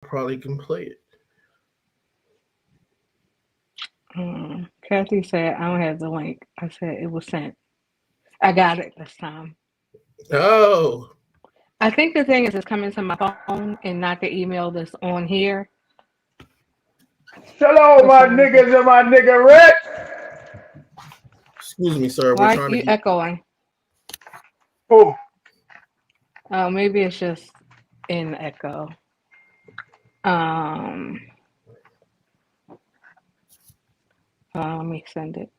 probably can play it. Kathy said, I don't have the link. I said it was sent. I got it this time. Oh, I think the thing is it's coming to my phone and not the email that's on here Hello, for my some reason. niggas and my nigga Rich. excuse me, sir. We're Why are trying to you get. echoing? Oh, Oh, maybe it's just in echo. Um, let me send it.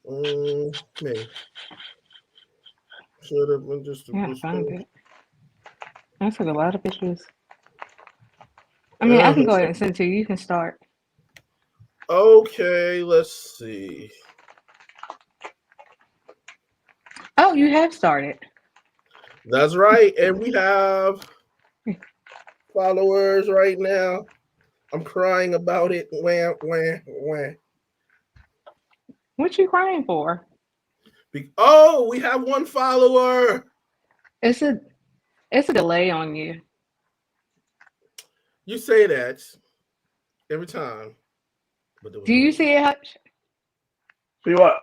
Me. Shut up and just Yeah, I this found thing. it. I took a lot of pictures. I mean, I can go ahead and send it to you. You can start. Okay, let's see. Oh, you have started. That's right, and we have followers right now. I'm crying about it. Wah, wah, wah. What you crying for? Oh, we have one follower. It's a it's a delay on you. You say that every time, but there was Do no you delay. see it, Hutch? see what?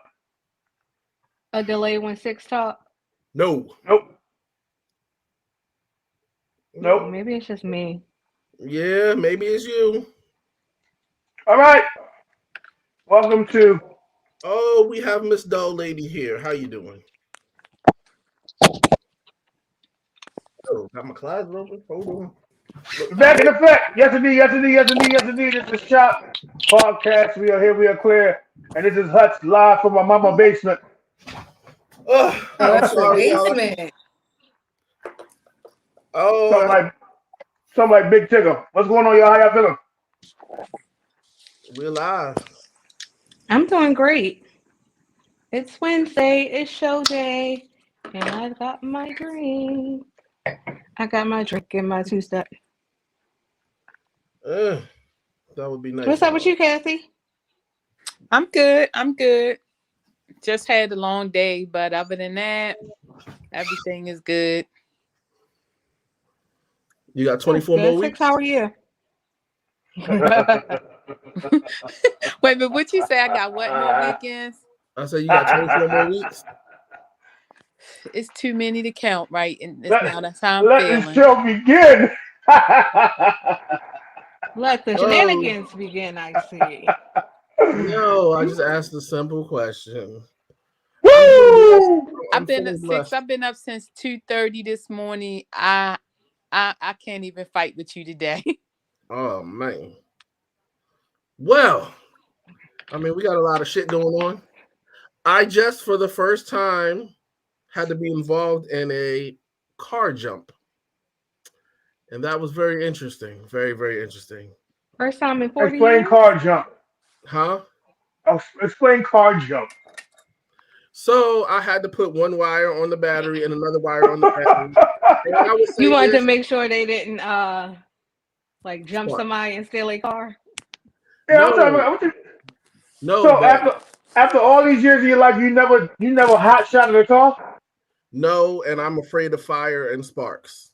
A delay when six talk? No. Nope, Oh, nope. Mm, maybe it's just me. yeah, maybe it's you. All right, welcome to. Oh, we have Miss Doll Lady here. How you doing? Oh, got my closet open. Hold on. Look, Back in effect. Yes, indeed. Yes, indeed. Yes, indeed. Yes, indeed. This is Shop Podcast. We are here. We are clear. And this is Hutch live from my mama basement. I'm Not the sorry, y'all. basement. Something Oh, like something like Big Tigger. What's going on, y'all? How y'all feeling? we're live. I'm doing great. It's Wednesday. It's show day, and I got my drink. I got my drink and my two step. Uh, that would be nice What's and up with all. you, Kathy? I'm good. I'm good. Just had a long day, but other than that, everything is good. You got That's 24 more good. 6 hour weeks? year. Wait, but what you say? I got what more weekends? I said you got 24 more weeks. It's too many to count, right? And it's let, now that's how I'm let the feeling. show begin. Let the Oh, shenanigans begin, I see. no, I just asked a simple question. I'm doing blessed. Woo! I've I'm been at feeling six. blessed. I've been up since 2:30 this morning. I can't even fight with you today. Oh, man. Well, I mean, we got a lot of shit going on. I just, for the first time, had to be involved in a car jump. And that was very interesting. Very, very interesting. First time in 40 Explain years? car jump. Huh? Explain car jump. So I had to put one wire on the battery and another wire on the battery. And I would You say wanted to this make sure they didn't like jump spark. somebody and steal a car? Yeah, I'm talking No, about. no, So but after all these years of your life, you never hot shot at a car. no, and I'm afraid of fire and sparks.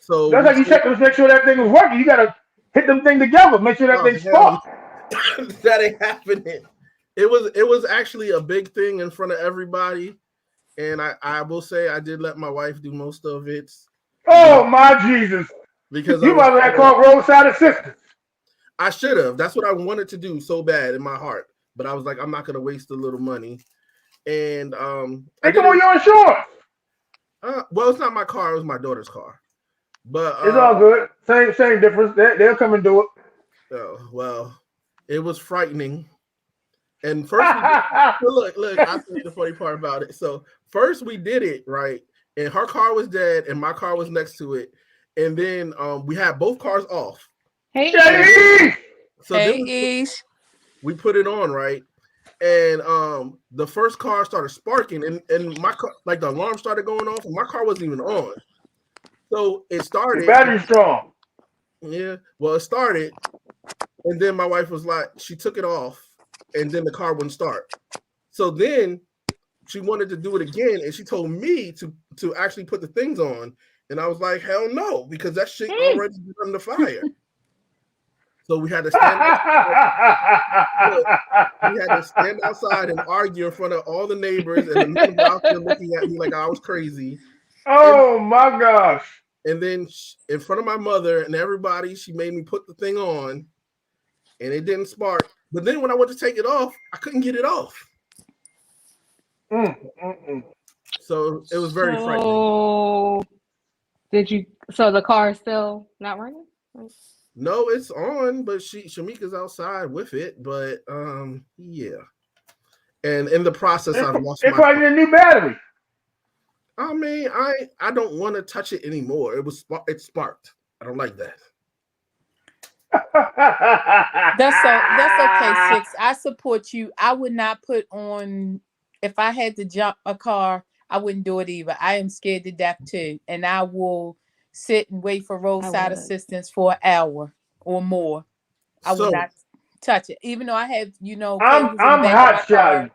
So That's we like you stayed. check to make sure that thing was working. You gotta hit them thing together, make sure that Oh thing hell, spark. that ain't happening. It was actually a big thing in front of everybody, and I will say I did let my wife do most of it because Oh my Jesus! because I You was might have called roadside assistance. I should have. That's what I wanted to do so bad in my heart, but I was like I'm not gonna waste a little money, and I They did come on it. your insurance. Well, it's not my car; it was my daughter's car, but It's all good. Same difference. They'll come and do it. oh, well, it was frightening. And first we did, well, look, I'll tell you the funny part about it. So first we did it, right? And her car was dead and my car was next to it. And then we had both cars off. Hey, So then Ish. Eddie! so then Hey, Ish. we put it on, right? And the first car started sparking and my car like the alarm started going off and my car wasn't even on. So it Your started, battery's strong. yeah, well, it started, and then my wife was like, she took it off, and then the car wouldn't start. So then she wanted to do it again, and she told me to actually put the things on, And I was like, hell no, because that shit already been on the fire. So we had to stand outside and argue in front of all the neighbors, and the neighbors out there looking at me like I was crazy. Oh my gosh. And then in front of my mother and everybody, she made me put the thing on, and it didn't spark. But then when I went to take it off, I couldn't get it off. So it was very frightening. So the car is still not running? No, it's on, but Shamika's outside with it. But yeah. And in the process, I've lost my. It's probably a new battery. I mean, I don't want to touch it anymore. It sparked. I don't like that. That's okay, Six. I support you. I would not put on, if I had to jump a car, I wouldn't do it either. I am scared to death too. And I will sit and wait for roadside assistance for an hour or more. I would not touch it. Even though I have, I'm hot shotting.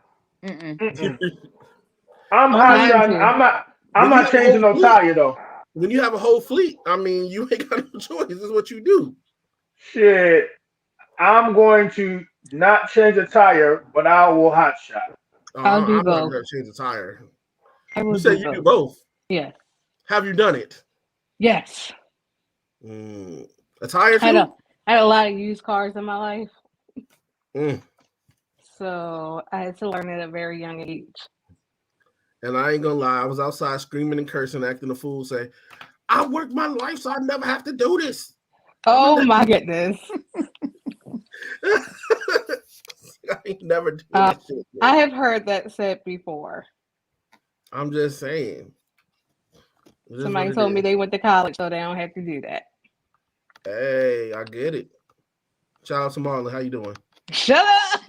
I'm hot shotting. I'm not changing no tire though. When you have a whole fleet, I mean, you ain't got no choice. This is what you do. Shit. I'm going to not change a tire, but I will hot shot. I'll do both. I'm not going to change the tire. You said you do both? Yeah. Have you done it? Yes. A tire too? I had a lot of used cars in my life. So I had to learn at a very young age. And I ain't gonna lie, I was outside screaming and cursing, acting a fool, saying, I worked my life so I never have to do this. Oh my goodness. I ain't never doing that shit. I have heard that said before. I'm just saying. Somebody told me they went to college, so they don't have to do that. Hey, I get it. Shout out to Marlon. How you doing? Shut up.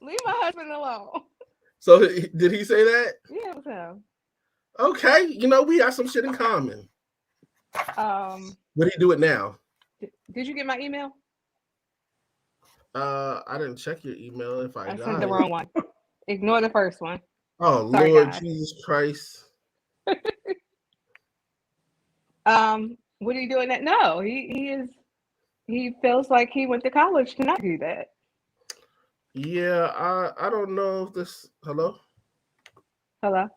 Leave my husband alone. So did he say that? Yeah, it was him. Okay, we got some shit in common. Would he do it now? Did you get my email? I didn't check your email. If I sent the wrong one. Ignore the first one. Oh, sorry, Lord guys. Jesus Christ. What are you doing that? No, he feels like he went to college to not do that. Yeah, I don't know if this. Hello. All right.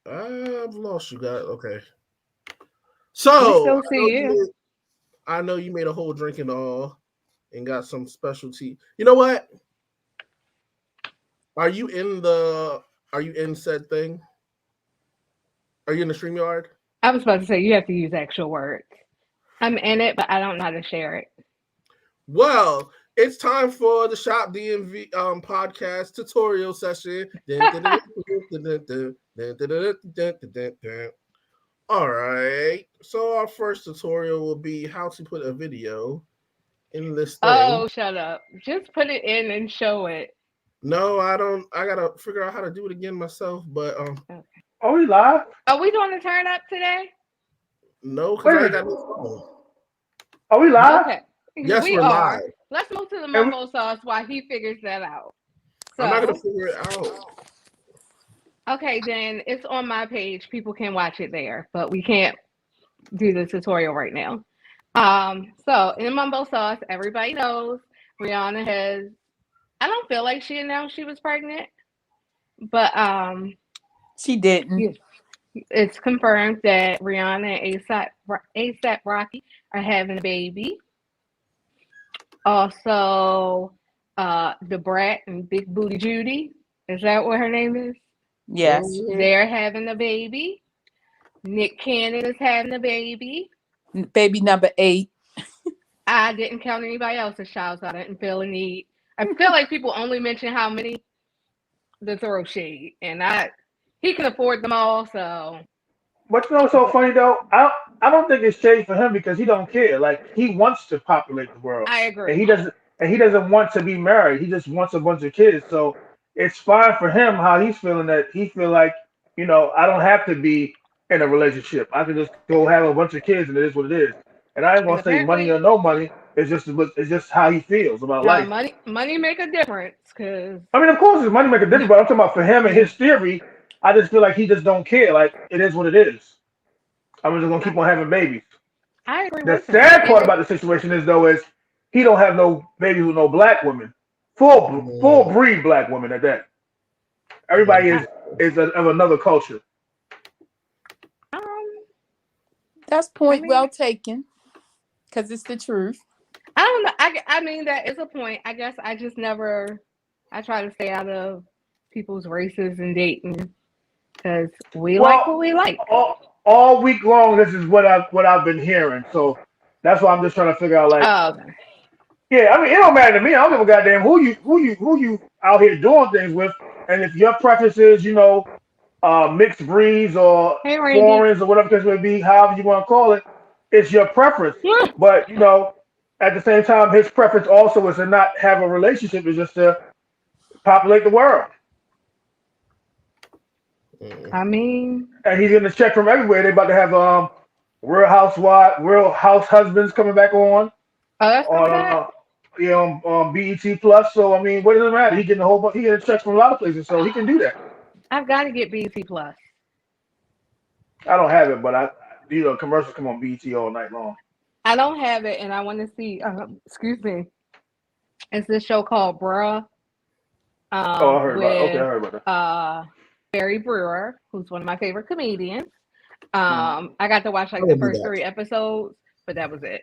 I've lost you guys. Okay. So still see you. I know you made a whole drink and all, and got some specialty. You know what? Are you in said thing? Are you in the StreamYard? I was about to say you have to use actual words. I'm in it, but I don't know how to share it. Well, it's time for the Shop DMV podcast tutorial session. All right. So our first tutorial will be how to put a video in this thing. Oh, shut up. Just put it in and show it. No, I don't. I got to figure out how to do it again myself, but Okay. Are we live? Are we doing the turn up today? No, because I got no phone. Are we live? Okay. Yes, we're live. Let's move to the mumbo sauce while he figures that out. So, I'm not going to figure it out. Okay, then it's on my page. People can watch it there, but we can't do the tutorial right now. So in mumbo sauce, everybody knows Rihanna has, I don't feel like she announced she was pregnant, but she didn't. It's confirmed that Rihanna and ASAP Rocky are having a baby. Also, the Brat and Big Booty Judy, is that what her name is? Yes. They're having a baby. Nick Cannon is having a baby. Baby number 8. I didn't count anybody else's child, so I didn't feel a need. I feel like people only mention how many to throw shade, and he can afford them all, so. But what's so funny though? I don't think it's shade for him because he don't care. Like he wants to populate the world. I agree. And he doesn't want to be married. He just wants a bunch of kids. So it's fine for him how he's feeling, that he feel like, I don't have to be in a relationship. I can just go have a bunch of kids and it is what it is. And I ain't gonna say money or no money. It's just how he feels about life. Money make a difference, cause I mean, of course, money make a difference. But I'm talking about for him and his theory. I just feel like he just don't care. Like it is what it is. I'm just gonna keep on having babies. I agree The with him. sad part about the situation is though is he don't have no babies with no black women, full breed black women at that. Everybody of another culture. Um, That's I point mean, well taken, because it's the truth. I don't know. I mean, that is a point. I guess I just never. I try to stay out of people's races and dating because we like what Well, we like. all week long, this is what I've been hearing. So that's why I'm just trying to figure out. Like, Oh, okay. yeah, I mean, it don't matter to me. I don't give a goddamn who you out here doing things with. And if your preference is, mixed breeds or Hey, Randy. foreigners or whatever the case may be, however you want to call it, it's your preference. Yeah. But at the same time, his preference also is to not have a relationship, is just to populate the world. I mean, And he's getting a check from everywhere. They about to have Real House Husbands coming back oh, that's coming on back. on BET Plus. So I mean, what does it matter? He getting a whole bunch. He getting checks from a lot of places, so he can do that. I've got to get BT Plus. I don't have it, but commercials come on BET all night long. I don't have it, and I want to see. Excuse me. It's this show called Bruh. Oh, I heard about it. Okay, I With heard about that. Barry Brewer, who's one of my favorite comedians. Mhm. I got to watch I like the would do first that. 3 episodes, but that was it.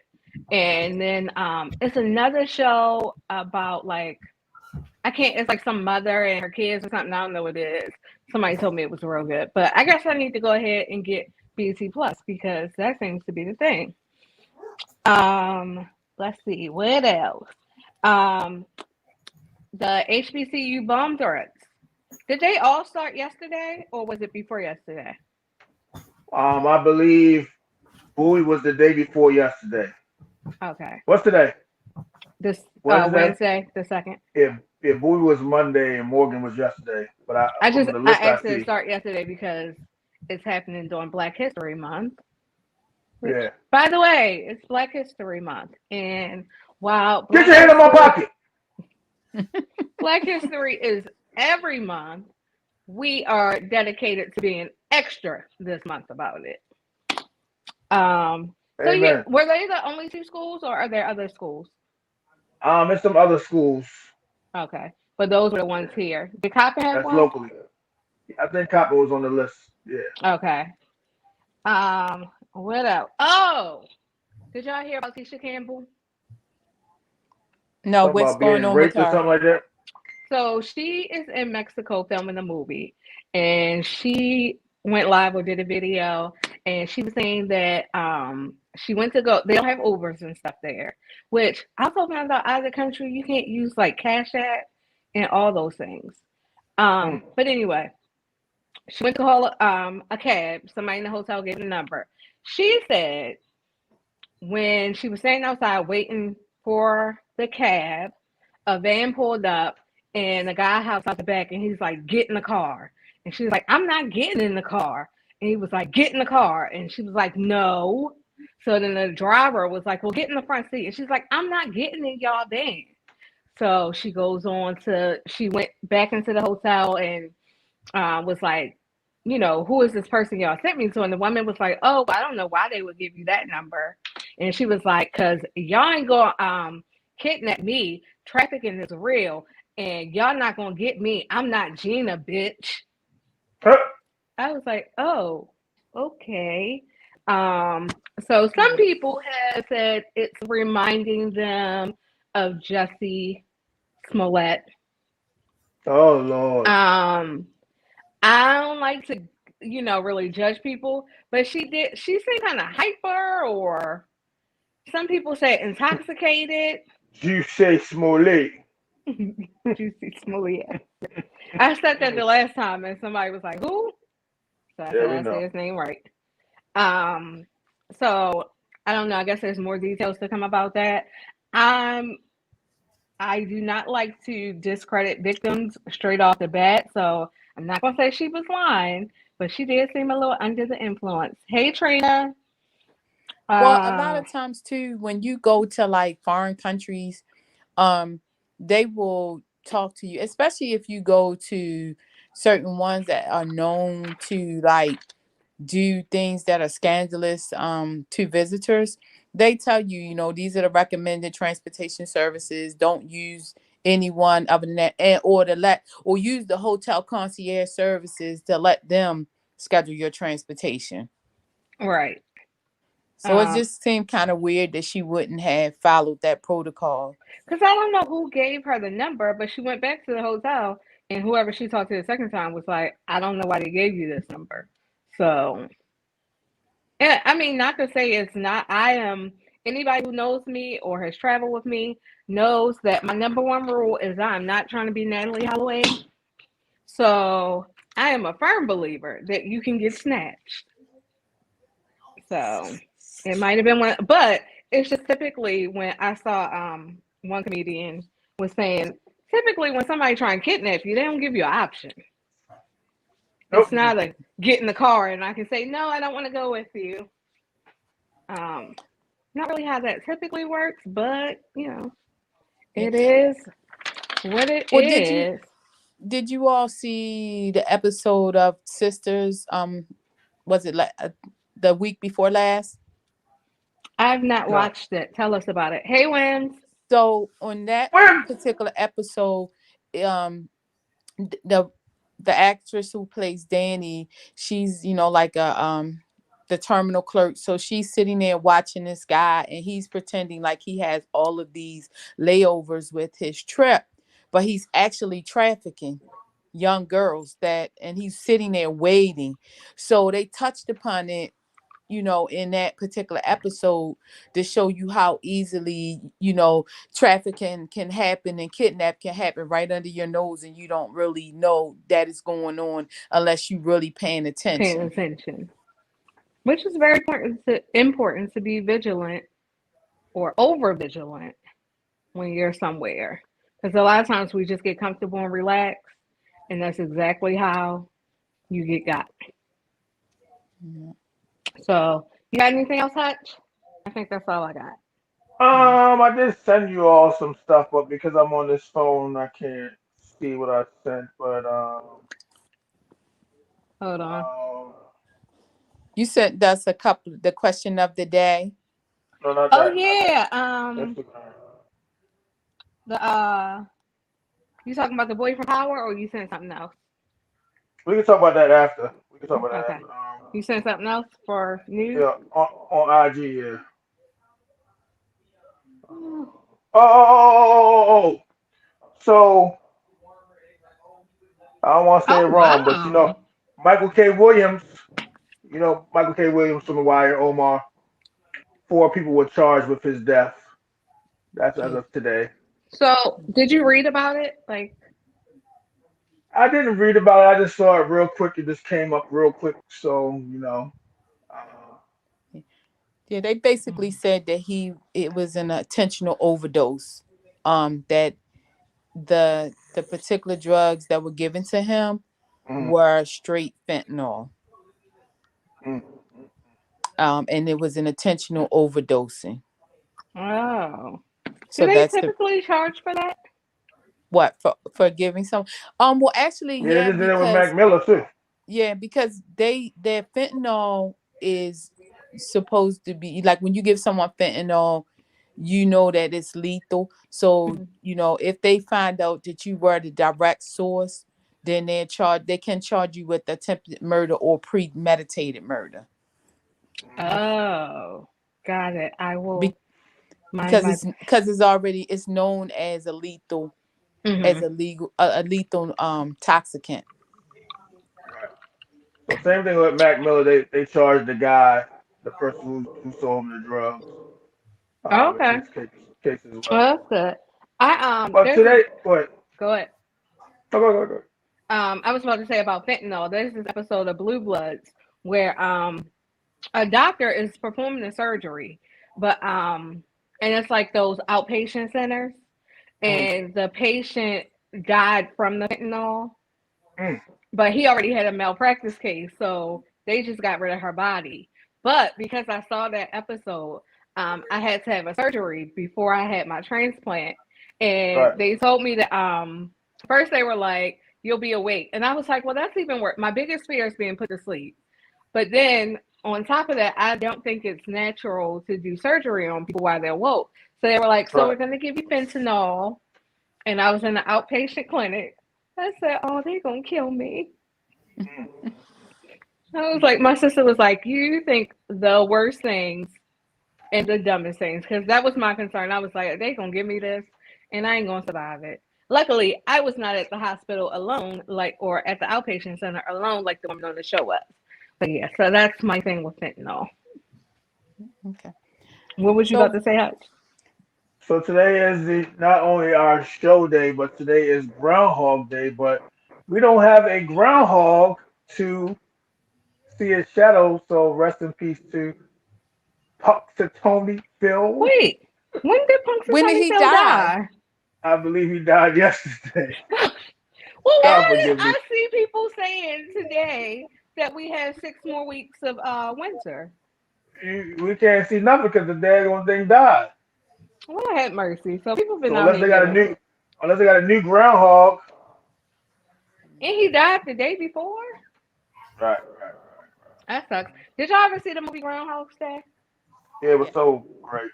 And then it's another show about like it's like some mother and her kids or something. I don't know what it is. Somebody told me it was real good, but I guess I need to go ahead and get BT Plus because that seems to be the thing. Let's see what else. Um, the HBCU bomb threats. Did they all start yesterday, or was it before yesterday? I believe Bowie was the day before yesterday. Okay, What's today? this Wednesday. Wednesday, the 2nd. If Bowie was Monday and Morgan was yesterday, but I from the list I asked it to see, start yesterday because it's happening during Black History Month. Which, yeah. by the way, it's Black History Month, and while Get your hand in my pocket. Black History is every month, we are dedicated to being extra this month about it. So yeah, Amen. were they the only 2 schools, or are there other schools? It's some other schools. Okay, but those were the ones here. Did Coppin have That's one? locally. I think Copper was on the list. Yeah. Okay. What else? Oh, did y'all hear about Tisha Campbell? No, Talking what's about being going on with raped or her? something like that. So she is in Mexico filming a movie, and she went live or did a video, and she was saying that she went to go. They don't have Ubers and stuff there, which I thought when I was out of the country, you can't use like Cash App and all those things. But anyway, she went to call a cab. Somebody in the hotel gave her the number. She said when she was standing outside waiting for the cab, a van pulled up and the guy hopped out the back and he's like, get in the car. And she was like, I'm not getting in the car. And he was like, get in the car. And she was like, no. So then the driver was like, well, get in the front seat. And she's like, I'm not getting in y'all van. So she went back into the hotel and was like, who is this person y'all sent me to? And the woman was like, oh, I don't know why they would give you that number. And she was like, because y'all ain't going to kidnap me. Trafficking is real. And y'all not going to get me. I'm not Gina, bitch. I was like, oh, okay. So some people have said it's reminding them of Jussie Smollett. Oh Lord. I don't like to, really judge people, but she seemed kind of hyper, or some people say intoxicated. Juicy Smollett. Juicy Smollett. I said that the last time, and somebody was like, "Who?" So I said his name right. So I don't know. I guess there's more details to come about that. I do not like to discredit victims straight off the bat, so I'm not gonna say she was lying, but she did seem a little under the influence. Hey, Trina. Well, a lot of times too, when you go to like foreign countries, they will talk to you, especially if you go to certain ones that are known to like do things that are scandalous to visitors, they tell you, these are the recommended transportation services. Don't use anyone other than that, or use the hotel concierge services to let them schedule your transportation. Right. So it just seemed kind of weird that she wouldn't have followed that protocol. Because I don't know who gave her the number, but she went back to the hotel, and whoever she talked to the second time was like, I don't know why they gave you this number. So, I mean, not to say it's not. Anybody who knows me or has traveled with me knows that my number one rule is I'm not trying to be Natalie Holloway. So I am a firm believer that you can get snatched. So it might have been one, but it's just typically when I saw one comedian was saying, typically when somebody try and kidnap you, they don't give you an option. Nope. It's not a get in the car and I can say, no, I don't want to go with you. Not really how that typically works, but it is what it is. Did you all see the episode of Sisters? Was it like the week before last? I've not watched it. Tell us about it. Hey, Wims. So on that particular episode, the actress who plays Danny, she's like the terminal clerk. So she's sitting there watching this guy, and he's pretending like he has all of these layovers with his trip, but he's actually trafficking young girls and he's sitting there waiting. So they touched upon it, in that particular episode to show you how easily, trafficking can happen and kidnap can happen right under your nose, and you don't really know that it's going on unless you really paying attention. Which is very important to be vigilant or over vigilant when you're somewhere. Because a lot of times we just get comfortable and relax, and that's exactly how you get got. Mm-hmm. So, you got anything else, Hutch? I think that's all I got. I did send you all some stuff, but because I'm on this phone, I can't see what I sent. But hold on. You said that's the question of the day. No, not that. Oh yeah. You talking about the boy from Power, or you saying something else? We can talk about that after. Okay. You saying something else for news? Yeah, on IG, yeah. Oh. So I don't want to say it wrong, but Michael K. Williams, Michael K. Williams from The Wire, Omar. 4 people were charged with his death. That's as of today. So, did you read about it? I didn't read about it. I just saw it real quick. It just came up real quick. So, Yeah, they basically said that it was an intentional overdose. That the particular drugs that were given to him were straight fentanyl. And it was an intentional overdosing. Oh. So do they typically charge for that? What, for giving some? Well, actually, yeah, they did it with Mac Miller too. Yeah, because their fentanyl is supposed to be like when you give someone fentanyl, that it's lethal. So if they find out that you were the direct source, then they can charge you with attempted murder or premeditated murder. Oh, got it. I will because it's known as a lethal, as a lethal toxicant. So same thing with Mac Miller. They charged the guy, the person who sold him the drugs. Okay. Case as well. Well, that's good. But today, what? Go ahead. Go. I was about to say about fentanyl. There's this episode of Blue Bloods where a doctor is performing a surgery, but and it's like those outpatient centers, and the patient died from the fentanyl, but he already had a malpractice case, so they just got rid of her body. But because I saw that episode, I had to have a surgery before I had my transplant, and they told me that first they were like, you'll be awake. And I was like, well, that's even worse. My biggest fear is being put to sleep. But then on top of that, I don't think it's natural to do surgery on people while they're woke. So they were like, so we're Right. going to give you fentanyl. And I was in the outpatient clinic. I said, oh, they're going to kill me. I was like, my sister was like, you think the worst things and the dumbest things. Because that was my concern. I was like, they going to give me this and I ain't going to survive it. Luckily, I was not at the hospital alone, or at the outpatient center alone, like the woman on the show was. But yeah, so that's my thing with fentanyl. Okay. What was you So about to say, Hutch? So today is not only our show day, but today is Groundhog Day. But we don't have a groundhog to see his shadow. So rest in peace to Tony Phil. Wait, when did when did Punxsutawney he Phil die? die? I believe he died yesterday. Well, God why did forgive me. I see people saying today that we have 6 more weeks of winter? We can't see nothing because the daggone thing died. Lord have mercy. So people been So out here getting, unless they got a new groundhog. and he died the day before. Right. That sucks. Did y'all ever see the movie Groundhog's Day? Yeah, it was Yeah. so great.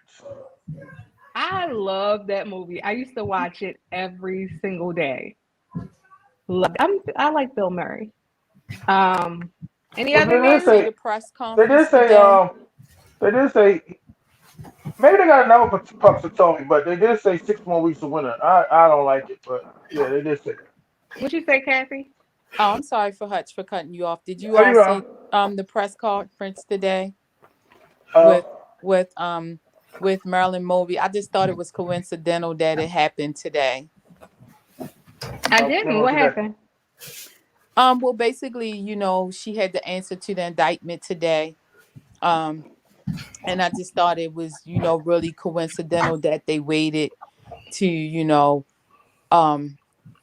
I love that movie. I used to watch it every single day. I like Bill Murray. Um, any But other they did news? See say the press they conference did say today. they did say maybe they got another pups to Tony, but they did say 6 more weeks of winter. I don't like it, but yeah, they did say that. What'd you say, Kathy? Oh, I'm sorry for Hutch for cutting you off. Did you Oh, all you see are. the press conference today Uh, with with um with Marilyn Mobley? I just thought it was coincidental that it happened today. I what's going didn't. on What today? happened? Well, basically, she had the answer to the indictment today. Um, and I just thought it was, really coincidental that they waited to,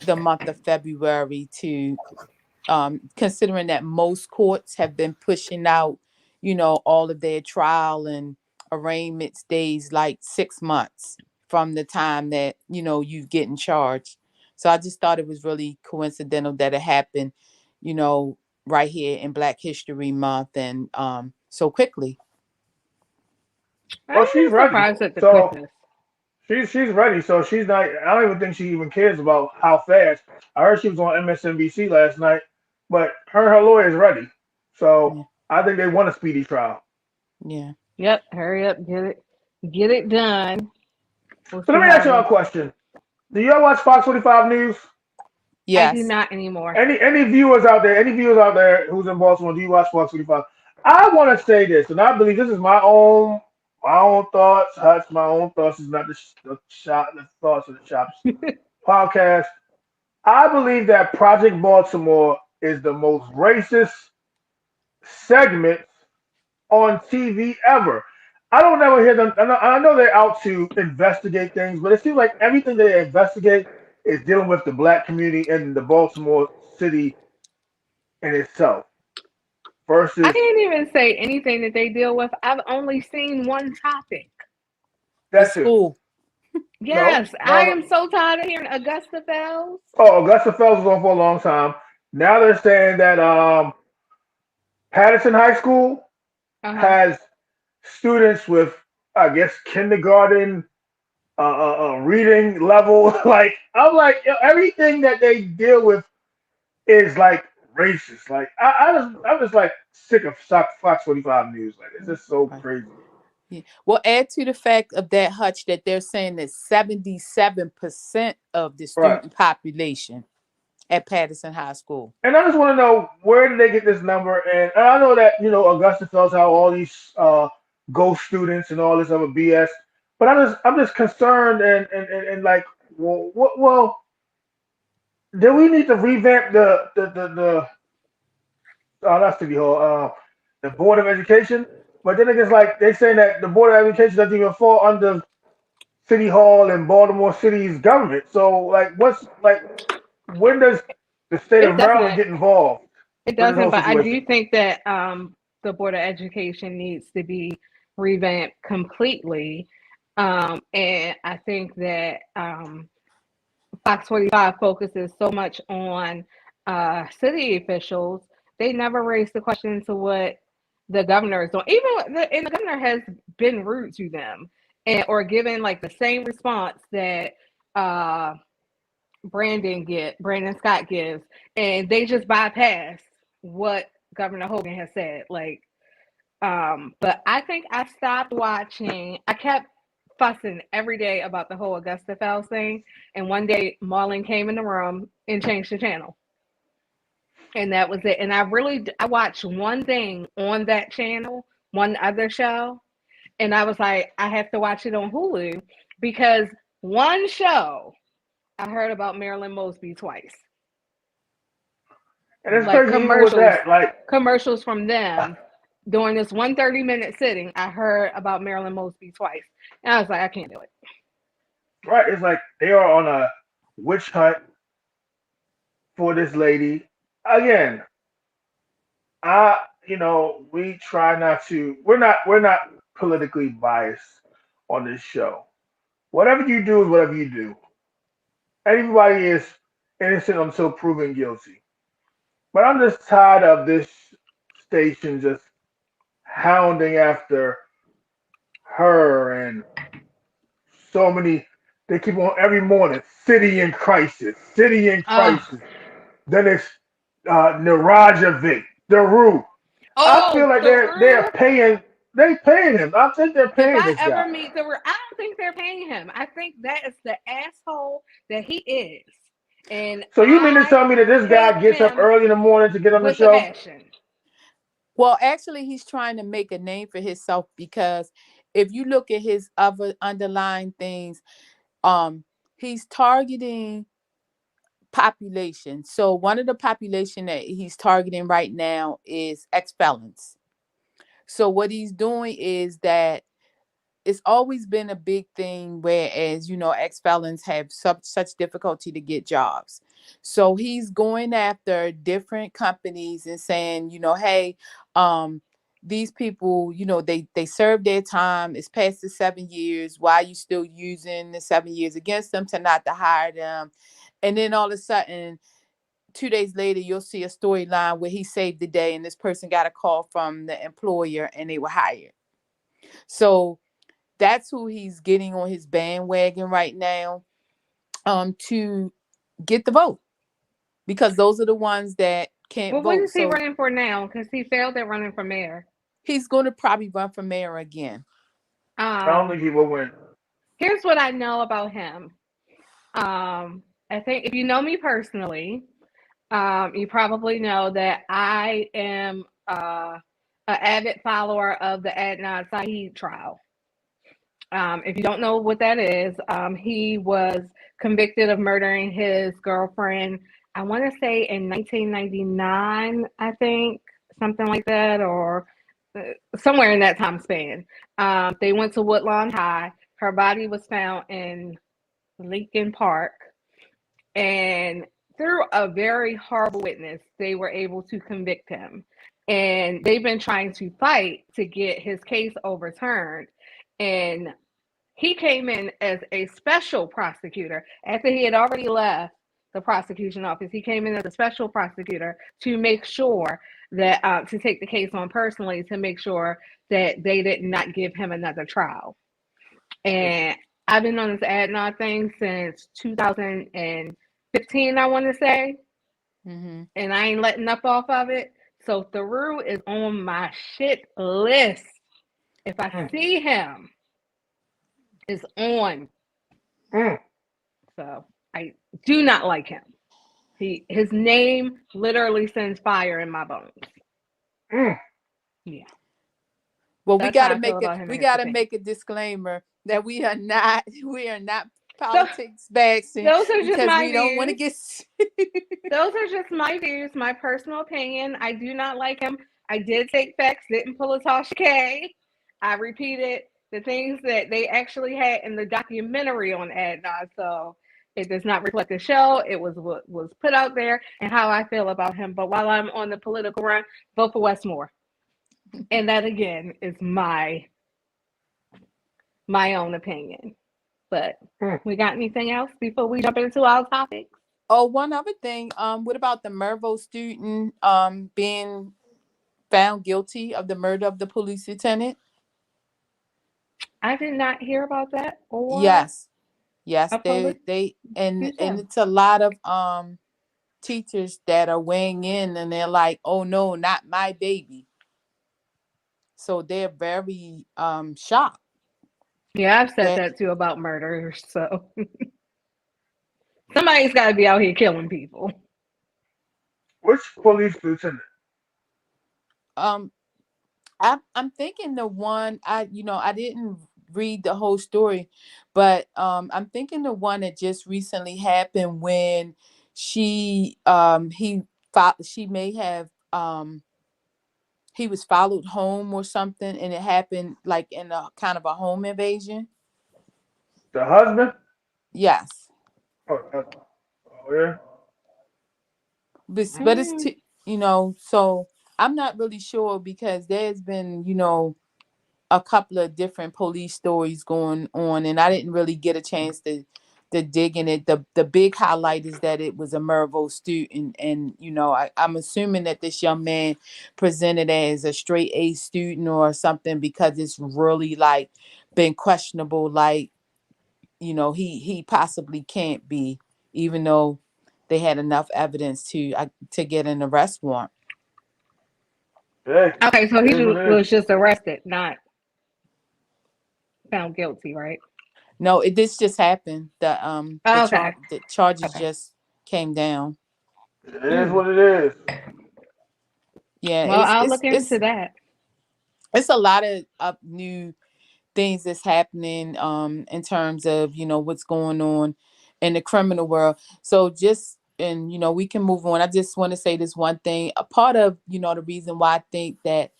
the month of February to, considering that most courts have been pushing out, all of their trial and arraignments days like 6 months from the time that, you get in charge. So I just thought it was really coincidental that it happened, you know, right here in Black History Month and so quickly. I'm Well, she's not ready. surprised at the So quickness. she's ready. So she's not. I don't even think she even cares about how fast. I heard she was on MSNBC last night, but her lawyer is ready. So Yeah. I think they want a speedy trial. Yeah. Yep, hurry up, get it done. We'll So let see me how ask it y'all a goes. question. Do y'all watch Fox 45 News? I do Yes. not anymore. Any viewers out there? Any viewers out there who's in Baltimore? Do you watch Fox 45? I want to say this, and I believe this is my own thoughts. That's my own thoughts. Is not the thoughts of the shops podcast. I believe that Project Baltimore is the most racist segment on TV ever. I don't ever hear them. I know they're out to investigate things, but it seems like everything they investigate is dealing with the black community in the Baltimore city in itself. I Versus can't even say anything that they deal with. I've only seen one topic. The that too. school. No, Yes, I no. am so tired of hearing Augusta Fells. Oh, Augusta Fells was on for a long time. Now they're saying that Patterson High School Uh-huh. has students with, I guess, kindergarten reading level. Like I'm like everything that they deal with is like racist. Like I'm just like sick of Fox 45 News. Like it's just so Right. crazy. Yeah. Well, add to the fact of that, Hutch, that they're saying that 77% of the Right. student population at Patterson High School. And I just want to know where did they get this number? And I know that Augusta Fells have all these ghost students and all this other BS. But I'm just concerned and like well do we need to revamp the not City Hall the Board of Education? But then it's like they saying that the Board of Education doesn't even fall under City Hall and Baltimore City's government. So like when does the state It of Maryland doesn't. get involved It with this doesn't, whole but I situation? do think that the Board of Education needs to be revamped completely. And I think that Fox 45 focuses so much on city officials, they never raise the question to what the governor is doing. And the governor has been rude to them or given like the same response that Brandon Scott gives, and they just bypass what Governor Hogan has said. Like, but I think I stopped watching. I kept fussing every day about the whole Augusta Files thing, and one day Marlon came in the room and changed the channel, and that was it. And I watched one thing on that channel, one other show, and I was like, I have to watch it on Hulu because one show I heard about Marilyn Mosby twice. And it's Like crazy even with that, like commercials from them during this 130-minute sitting. I heard about Marilyn Mosby twice, and I was like, I can't do it. right, it's like they are on a witch hunt for this lady. Again, we try not to. We're not politically biased on this show. Whatever you do is whatever you do. Everybody is innocent until proven guilty. But I'm just tired of this station just hounding after her and so many. They keep on every morning. City in crisis. City in crisis. Then it's Narajovic, Daru. I feel like they're paying. They paying him. I think they're paying this guy. If I ever meet I don't think they're paying him. I think that is the asshole that he is. And so you mean to tell me that this guy gets up early in the morning to get on the show? Well, actually, he's trying to make a name for himself because if you look at his other underlying things, he's targeting population. So one of the population that he's targeting right now is ex-felons. So what he's doing is that it's always been a big thing, whereas, ex-felons have such difficulty to get jobs. So he's going after different companies and saying, hey, these people, they served their time. It's past the 7 years. Why are you still using the 7 years against them to not to hire them? And then all of a sudden, 2 days later, you'll see a storyline where he saved the day and this person got a call from the employer and they were hired. So that's who he's getting on his bandwagon right now to get the vote, because those are the ones that can't vote. What is he running for now? Because he failed at running for mayor. He's going to probably run for mayor again. I don't think he will win. Here's what I know about him. I think if you know me personally, you probably know that I am an avid follower of the Adnan Syed trial. If you don't know what that is, he was convicted of murdering his girlfriend, I want to say in 1999, I think, something like that, or somewhere in that time span. They went to Woodlawn High. Her body was found in Lincoln Park. And through a very horrible witness, they were able to convict him. And they've been trying to fight to get his case overturned. And he came in as a special prosecutor after he had already left the prosecution office. He came in as a special prosecutor to make sure that to take the case on personally, to make sure that they did not give him another trial. And I've been on this Adnan thing since 2015, I want to say, and I ain't letting up off of it. So Daru is on my shit list. If I see him, it's on. So I do not like him. His name literally sends fire in my bones. Yeah. Well, we gotta make a disclaimer that we are not politics bags. Those are just my views. Don't want to get. Those are just my views, my personal opinion. I do not like him. I did take facts, didn't pull a Tasha K. I repeated the things that they actually had in the documentary on Adnan. So it does not reflect the show. It was what was put out there and how I feel about him. But while I'm on the political run, vote for Westmore. And that again is my own opinion. But Hmm. we got anything else before we jump into our topics? Oh, one other thing. What about the Mervo student being found guilty of the murder of the police lieutenant? I did not hear about that or Yes. Yes, a police they and show. it's a lot of teachers that are weighing in and they're like, "Oh no, not my baby." So they're very shocked. Yeah, I've said That that too about murders. So somebody's got to be out here killing people. Which police lieutenant? um I'm thinking the one I didn't read the whole story, but I'm thinking the one that just recently happened when she may have he was followed home or something, and it happened like in a kind of a home invasion. The husband? Yes, Oh, the husband. Oh yeah. but it's Mm. so I'm not really sure because there's been a couple of different police stories going on, and I didn't really get a chance to dig in it. The big highlight is that it was a Mervo student, and I'm assuming that this young man presented as a straight A student or something because it's really like been questionable. Like he possibly can't be, even though they had enough evidence to get an arrest warrant. Hey, Okay, so it he is what it is. was just arrested, not found guilty, right? No, this just happened. Okay. The charges Okay. just came down. It is Mm. what it is. Yeah, Well, I'll look into that. it's a lot of new things that's happening in terms of what's going on in the criminal world. So just and we can move on. I just want to say this one thing. A part of the reason why I think that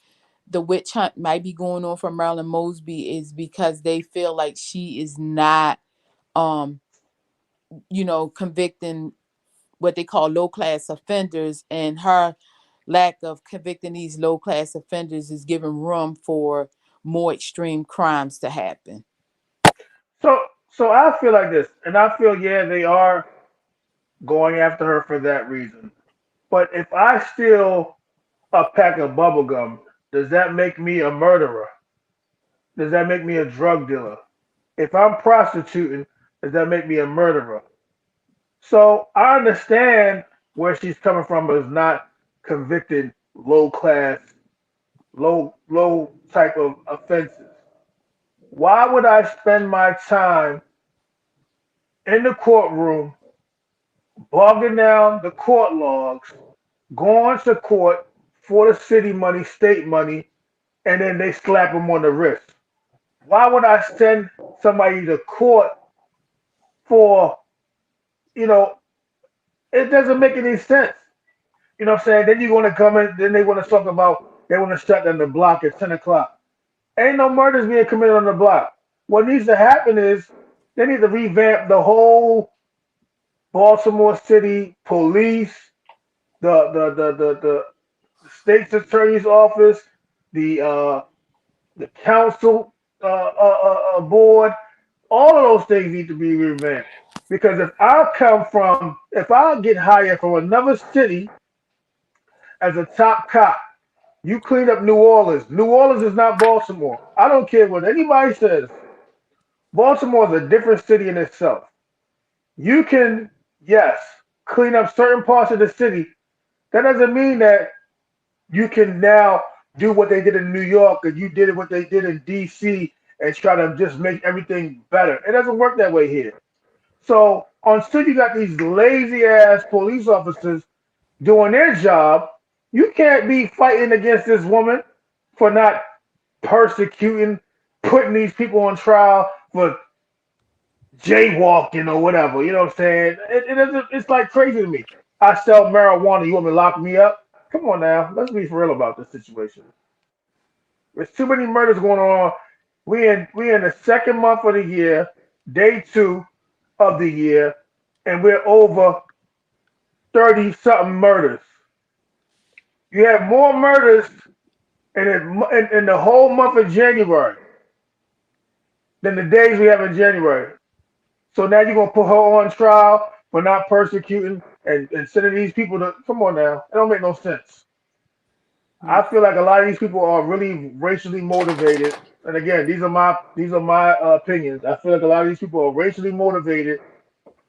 the witch hunt might be going on for Marilyn Mosby is because they feel like she is not um convicting what they call low class offenders, and her lack of convicting these low class offenders is giving room for more extreme crimes to happen. So so I feel like this, and I feel yeah they are going after her for that reason. But if I steal a pack of bubble gum, does that make me a murderer? Does that make me a drug dealer? If I'm prostituting, does that make me a murderer? So I understand where she's coming from is not convicted low class, low type of offenses. Why would I spend my time in the courtroom bogging down the court logs, going to court for the city money, state money, and then they slap them on the wrist? Why would I send somebody to court for, you know, it doesn't make any sense. You know what I'm saying? Then you want to come in, then they want to talk about, they want to shut down the block at 10 o'clock. Ain't no murders being committed on the block. What needs to happen is they need to revamp the whole Baltimore City police, the state's attorney's office, the council board. All of those things need to be revamped. Because if I get hired from another city as a top cop, you clean up New Orleans. New Orleans is not Baltimore. I don't care what anybody says. Baltimore is a different city in itself. You can, yes, clean up certain parts of the city. That doesn't mean that you can now do what they did in New York and you did what they did in DC and try to just make everything better. It doesn't work that way here. So until you got these lazy ass police officers doing their job, you can't be fighting against this woman for not persecuting, putting these people on trial for jaywalking or whatever. You know what I'm saying? It's like crazy to me. I sell marijuana. You want me to lock me up? Come on now. Let's be for real about this situation. There's too many murders going on. We in the second month of the year, day two of the year, and we're over 30 something murders. You have more murders in the whole month of January than the days we have in January. So now you're gonna put her on trial for not persecuting and sending these people to come on now. It don't make no sense. I feel like a lot of these people are really racially motivated. And again, these are my opinions. I feel like a lot of these people are racially motivated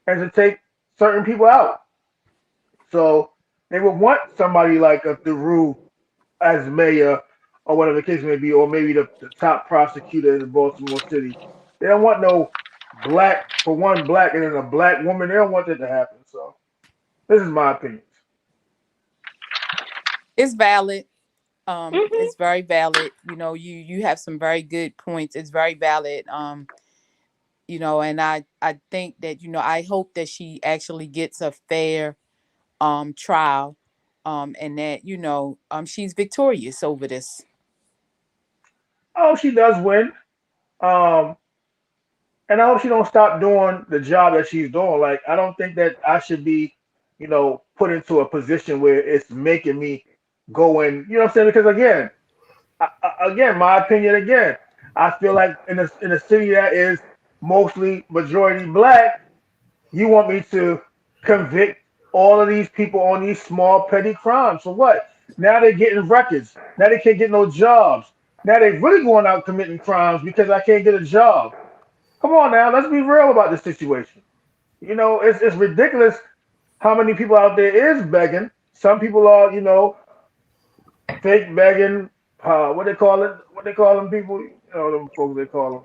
and to take certain people out. So they would want somebody like a Theroux as mayor or whatever the case may be, or maybe the top prosecutor in Baltimore City. They don't want no black for one black and then a black woman. They don't want that to happen. So this is my opinion. It's valid. Mhm. It's very valid. You have some very good points. It's very valid. And I think that, I hope that she actually gets a fair trial, and that, she's victorious over this. Oh, she does win. Um, and I hope she don't stop doing the job that she's doing. Like I don't think that I should be, put into a position where it's making me go in. You know what I'm saying? Because again, my opinion again, I feel like in a city that is mostly majority black, you want me to convict all of these people on these small petty crimes for what? Now they're getting records. Now they can't get no jobs. Now they're really going out committing crimes because I can't get a job. Come on now, let's be real about this situation. It's ridiculous how many people out there is begging. Some people are, fake begging. What they call it? What they call them people? Them folks they call them.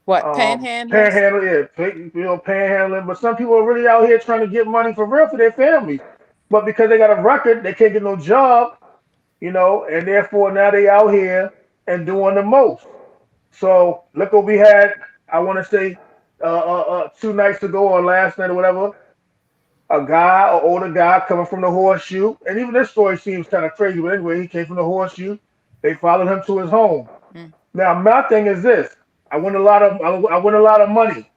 What, panhandlers? Panhandle, yeah, panhandling. But some people are really out here trying to get money for real for their families. But because they got a record, they can't get no job, and therefore now they out here and doing the most. So look what we had. I want to say 2 nights ago or last night or whatever. A guy, an older guy, coming from the horseshoe, and even this story seems kind of crazy. But anyway, he came from the horseshoe. They followed him to his home. Mm. Now my thing is this: I win a lot of money.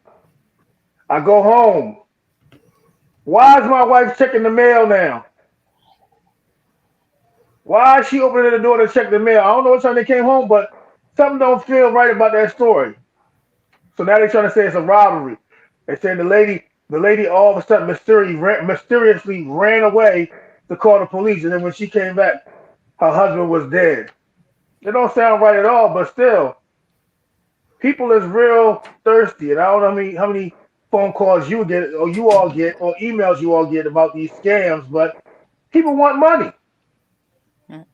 I go home. Why is my wife checking the mail now? Why is she opening the door to check the mail? I don't know what time they came home, but something don't feel right about that story. So now they're trying to say it's a robbery. They're saying the lady all of a sudden mysteriously ran away to call the police, and then when she came back, her husband was dead. It don't sound right at all, but still, people is real thirsty, and I don't know how many phone calls you get or you all get or emails you all get about these scams, but people want money. Mm.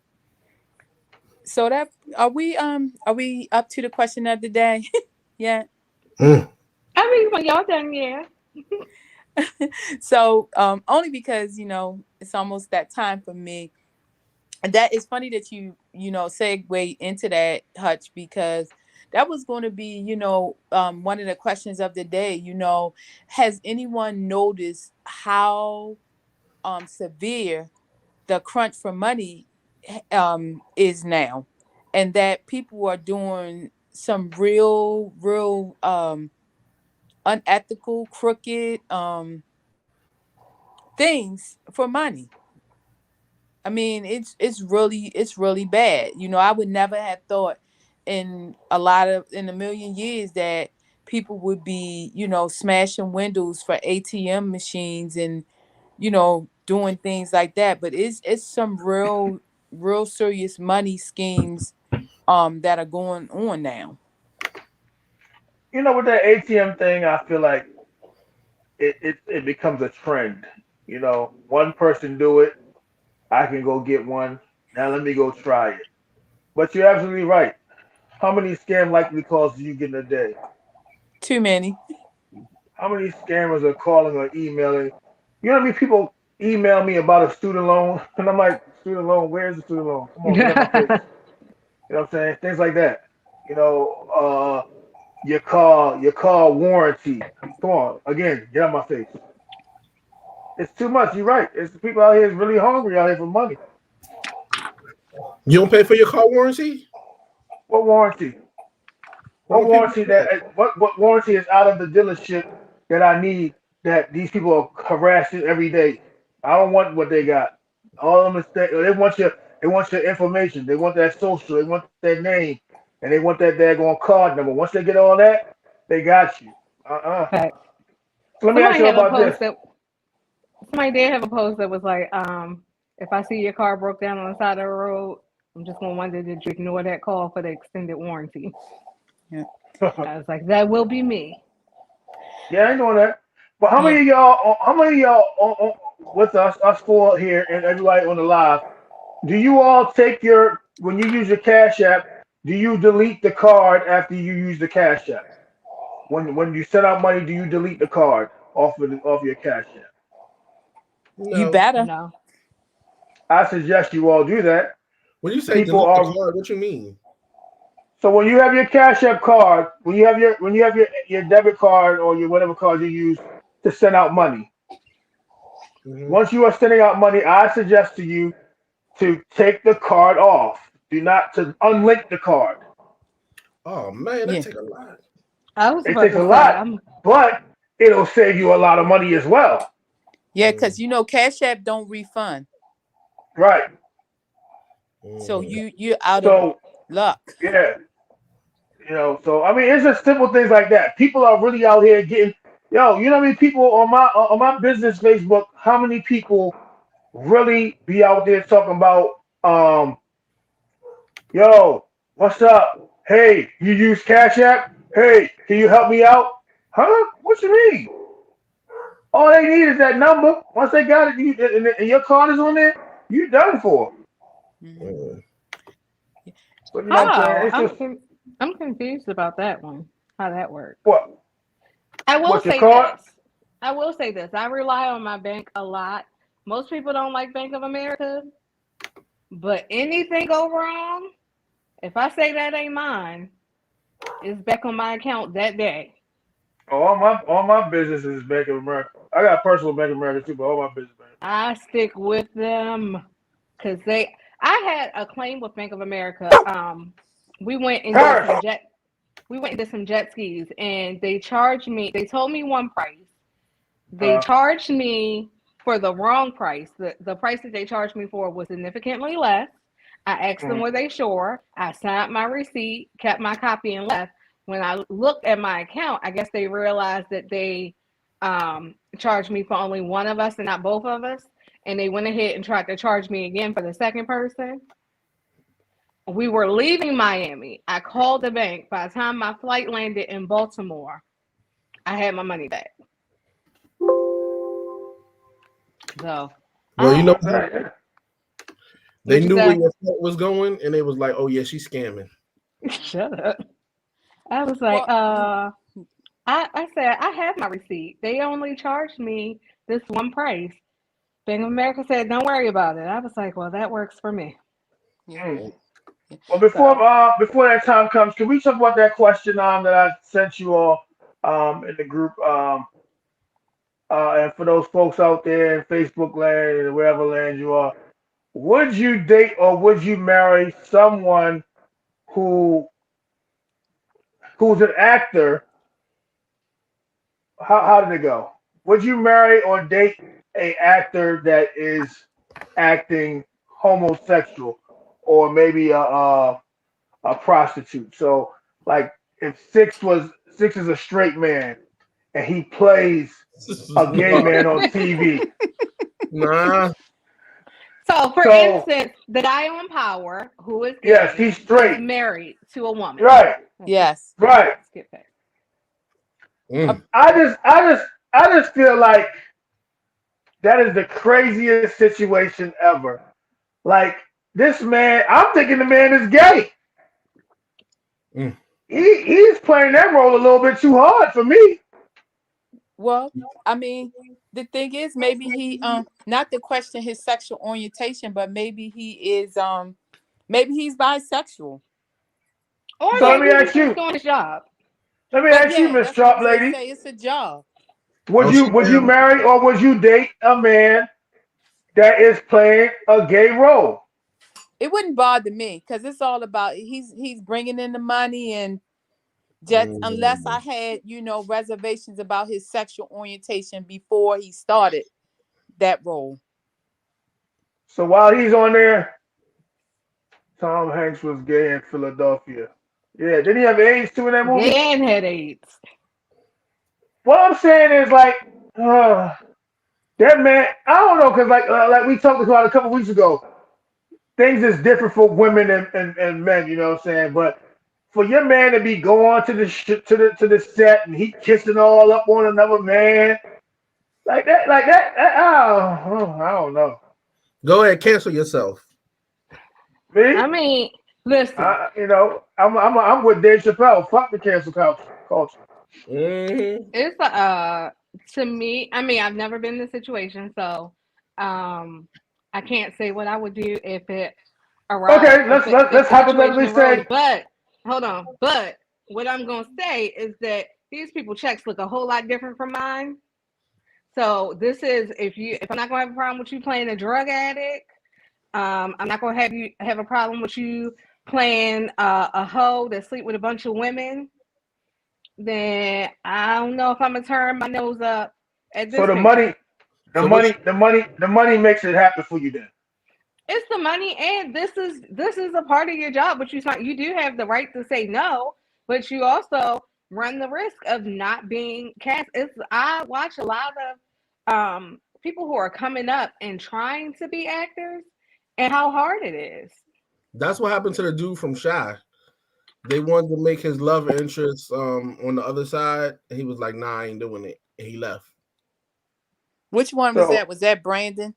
So that are we up to the question of the day? Yeah. Mm. I mean, when y'all done, yeah. So only because it's almost that time for me. And that is funny that you segue into that, Hutch, because that was going to be one of the questions of the day. Has anyone noticed how severe the crunch for money is now, and that people are doing some real unethical, crooked things for money? I mean, it's really bad. I would never have thought in a million years that people would be, smashing windows for ATM machines and, doing things like that. But it's some real serious money schemes that are going on now. With that ATM thing, I feel like it becomes a trend. One person do it, I can go get one. Now let me go try it. But you're absolutely right. How many scam likely calls do you get in a day? Too many. How many scammers are calling or emailing? You know how many people email me about a student loan? And I'm like, student loan, where's the student loan? Come on, get out my face. You know what I'm saying? Things like that. You know, your car warranty. Come on, again, get out my face. It's too much. You're right. It's the people out here is really hungry out here for money. You don't pay for your car warranty? What warranty? Why What would people warranty do that? what warranty is out of the dealership that I need that these people are harassing every day? I don't want what they got. All of them is they want your information. They want that social. They want that name, and they want that daggone card number. Once they get all that, they got you. Uh-uh. Fact. So let me ask Somebody you had a about post this. that somebody did have a post that was like, if I see your car broke down on the side of the road, I'm just gonna wonder did you ignore that call for the extended warranty? I was like, that will be me. Yeah, I know that. But how many Yeah. of y'all? How many of y'all with us four here, and everybody on the live? Do you all take your when you use your Cash App? Do you delete the card after you use the Cash App? When you send out money, do you delete the card off your Cash App? You No. better. No. I suggest you all do that. When you say People delete the are card, what you mean? so when you have your Cash App card, when you have your debit card or your whatever card you use to send out money. Mhm. Once you are sending out money, I suggest to you to take the card off. Do not to unlink the card. Oh man, that Yeah. take a lot. I was It about takes to a say lot, I'm but it'll save you a lot of money as well. Yeah, Mm, because Cash App don't refund. Right. So mhm. you're out of So luck. yeah, so I mean it's just simple things like that. People are really out here getting you know how many people on my business Facebook, how many people really be out there talking about yo, what's up? Hey, you use Cash App? Hey, can you help me out? Huh? What you mean? All they need is that number. Once they got it, and your card is on there, you done for. Mhm. Mm. But you know what I'm saying? how? It's just I'm confused about that one. How that works. what? I will What's your say card? this. I will say this. I rely on my bank a lot. Most people don't like Bank of America, but anything go wrong, if I say that ain't mine, it's back on my account that day. All my business is Bank of America. I got personal Bank of America too, but all my business Bank. I stick with them because I had a claim with Bank of America. We went and did Harris. some jet skis, and they charged me. They told me one price. They Uh, charged me for the wrong price. The price that they charged me for was significantly less. I asked them mm, were they sure. I signed my receipt, kept my copy, and left. When I looked at my account, I guess they realized that they charged me for only one of us and not both of us. And they went ahead and tried to charge me again for the second person. We were leaving Miami. I called the bank. By the time my flight landed in Baltimore, I had my money back. So, Well, you know what? yeah. They what you knew where say? your foot was going, and they was like, "Oh yeah, she's scamming." Shut up. I was like, Well, I said, I have my receipt. They only charged me this one price. Bank of America said, don't worry about it. I was like, well, that works for me. yeah, Mm. Mm. yeah. Well, So, before that time comes, can we talk about that question that I sent you all in the group and for those folks out there in Facebook land and wherever land you are, would you date or would you marry someone who who's an actor? How did it go? Would you marry or date a actor that is acting homosexual or maybe a prostitute? So like if Six is a straight man and he plays a gay man on TV. Nah. so for So instance, the guy on Power, who is yes, gay, he's is straight. married to a woman. Right, Let's just Yes. right. skip that. Uh, Mm. I just feel like that is the craziest situation ever. Like this man, I'm thinking the man is gay. Mm. He's playing that role a little bit too hard for me. Well, I mean, the thing is, maybe he not to question his sexual orientation, but maybe he's bisexual. Or So let Yeah, me maybe he's ask just you. doing his job. Let me but ask you, yeah, Miss that's what I'm Sharp saying. Lady. Say it's a job. Would Oh, you would you marry or would you date a man that is playing a gay role? It wouldn't bother me because it's all about he's bringing in the money and just unless I Mm. had reservations about his sexual orientation before he started that role. So while he's on there, Tom Hanks was gay in Philadelphia. Yeah, did he have AIDS too in that movie? Gay and had AIDS. what I'm saying is like, that man. I don't know because like we talked about a couple weeks ago, things is different for women and men. You know what I'm saying? But for your man to be going to the to the set and he kissing all up on another man like that, I don't know. Go ahead, cancel yourself. Me, I mean, listen. I'm with Dave Chappelle. Fuck the cancel culture. Mhm. It's to me, I mean, I've never been in this situation, so I can't say what I would do if it arrived, Okay, let's if let, the let's hypothetically situation arose. say But hold on, but what I'm gonna say is that these people checks look a whole lot different from mine. So this is if I'm not gonna have a problem with you playing a drug addict, I'm not gonna have a problem with you playing a hoe that sleep with a bunch of women. Then I don't know if I'm gonna turn my nose up at so. this The money, paycheck. the So what? money, the money, the money makes it happen for you. Then It's the money, and this is a part of your job, but you do have the right to say no, but you also run the risk of not being cast. I watch a lot of people who are coming up and trying to be actors, and how hard it is. That's what happened to the dude from Shy. They wanted to make his love interest on the other side, and he was like, "Nah, I ain't doing it," and he left. Which one was so that? Was that Brandon?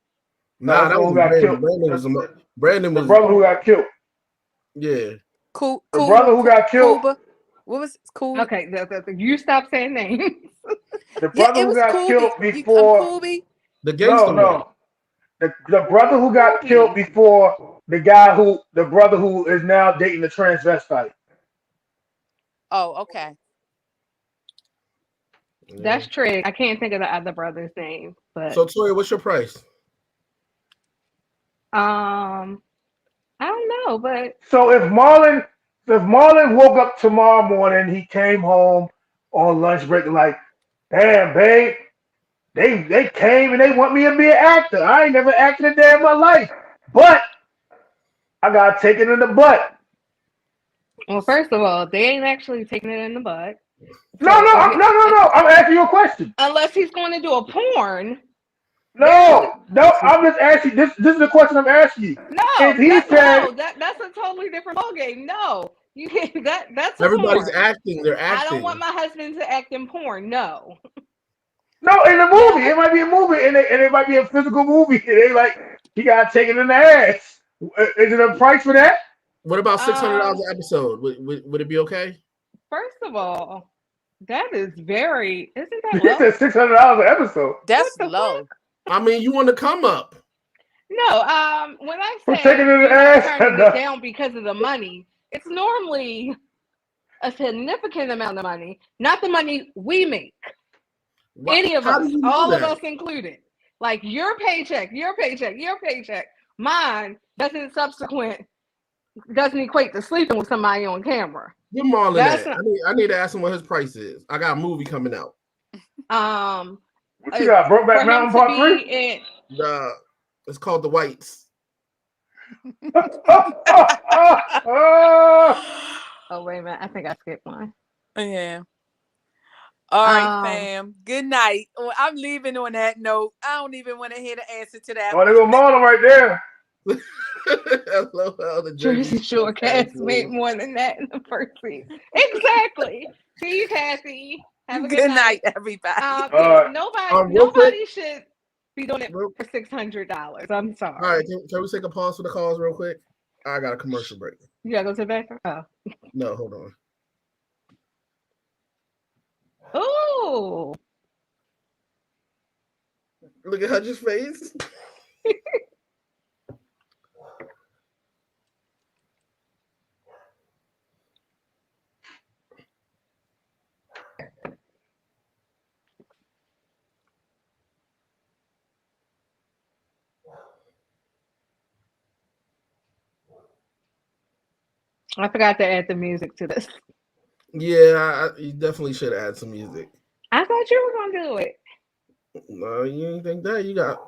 no, Nah, that's the that one who wasn't got Brandon. killed. Brandon was Brandon The was brother who got killed. yeah. The brother who got killed. Cuba. What was it? Cuba? Okay, you stop saying names. The Yeah, brother it who was got Kubi. killed I'm before. Kubi. The No, gangster one. no. The brother who got killed Kobe. before the brother who is now dating the transvestite. Oh, okay. Yeah. That's Trig. I can't think of the other brother's name, but So Toya, what's your price? I don't know, but So if Marlon woke up tomorrow morning, he came home on lunch break like, damn, babe, they came and they want me to be an actor. I ain't never acted a day in my life. But I got taken in the butt. well, first of all, they ain't actually taking it in the butt. No, So no, if no, no, no. I'm asking you a question. unless he's going to do a porn, there's No, no, I'm just asking. This is the question I'm asking you. If he said, that's a totally different ballgame. No, you can't. That's a Everybody's porn. acting. They're I don't want acting. my husband to act in porn. No. no, in the movie, Yes. it might be a movie, and it might be a physical movie, and they like he got taken in the ass. Is it a price for that? What about $600 Um. an episode? Would it be okay? First of all, that is very. Isn't that He low? said $600 an episode What That's the fuck? low. I mean, you want to come up. No. When I for taking say in the you're not ass. turning it down because of the money, it's normally a significant amount of money, not the money we make. Any of How us, do you know all of that? us included. Like your paycheck, your paycheck, your paycheck. Mine doesn't equate to sleeping with somebody on camera. Where Marlon That's at? not I need to ask him what his price is. I got a movie coming out. What you got? For Brokeback him Mountain to Part 3? be in. It's called The Whites. Oh wait a minute, I think I skipped one. Yeah. All right, Um, fam. Good night. Well, I'm leaving on that note. I don't even want to hear the answer to that Oh, there one. go Marlon right there. LOL, the Jersey Shore cast made more than that in the first season. Exactly. See you, Kathy. Have a good Good night, night. everybody. All Yeah, right. Real quick. nobody should be doing it Real, for $600. I'm sorry. all right, can we take a pause for the calls real quick? I got a commercial break. You gotta go to the bathroom. Oh. No, hold on. Oh. Look at Hutch's face. I forgot to add the music to this. Yeah, you definitely should add some music. I thought you were gonna do it. No, you ain't think that.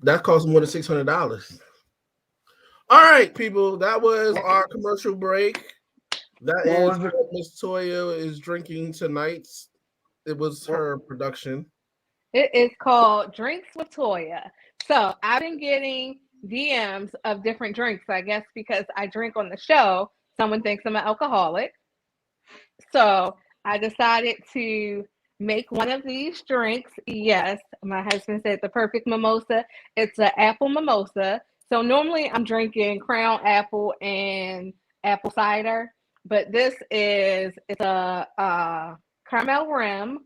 That costs more than $600. All right, people. That was our commercial break. That What is was it? what Miss Toya is drinking tonight. It was her production. It is called Drinks with Toya. So I've been getting DMs of different drinks, I guess, because I drink on the show. Someone thinks I'm an alcoholic. So I decided to make one of these drinks. Yes, my husband said the perfect mimosa. It's an apple mimosa. So normally I'm drinking Crown Apple and apple cider, but it's a caramel rim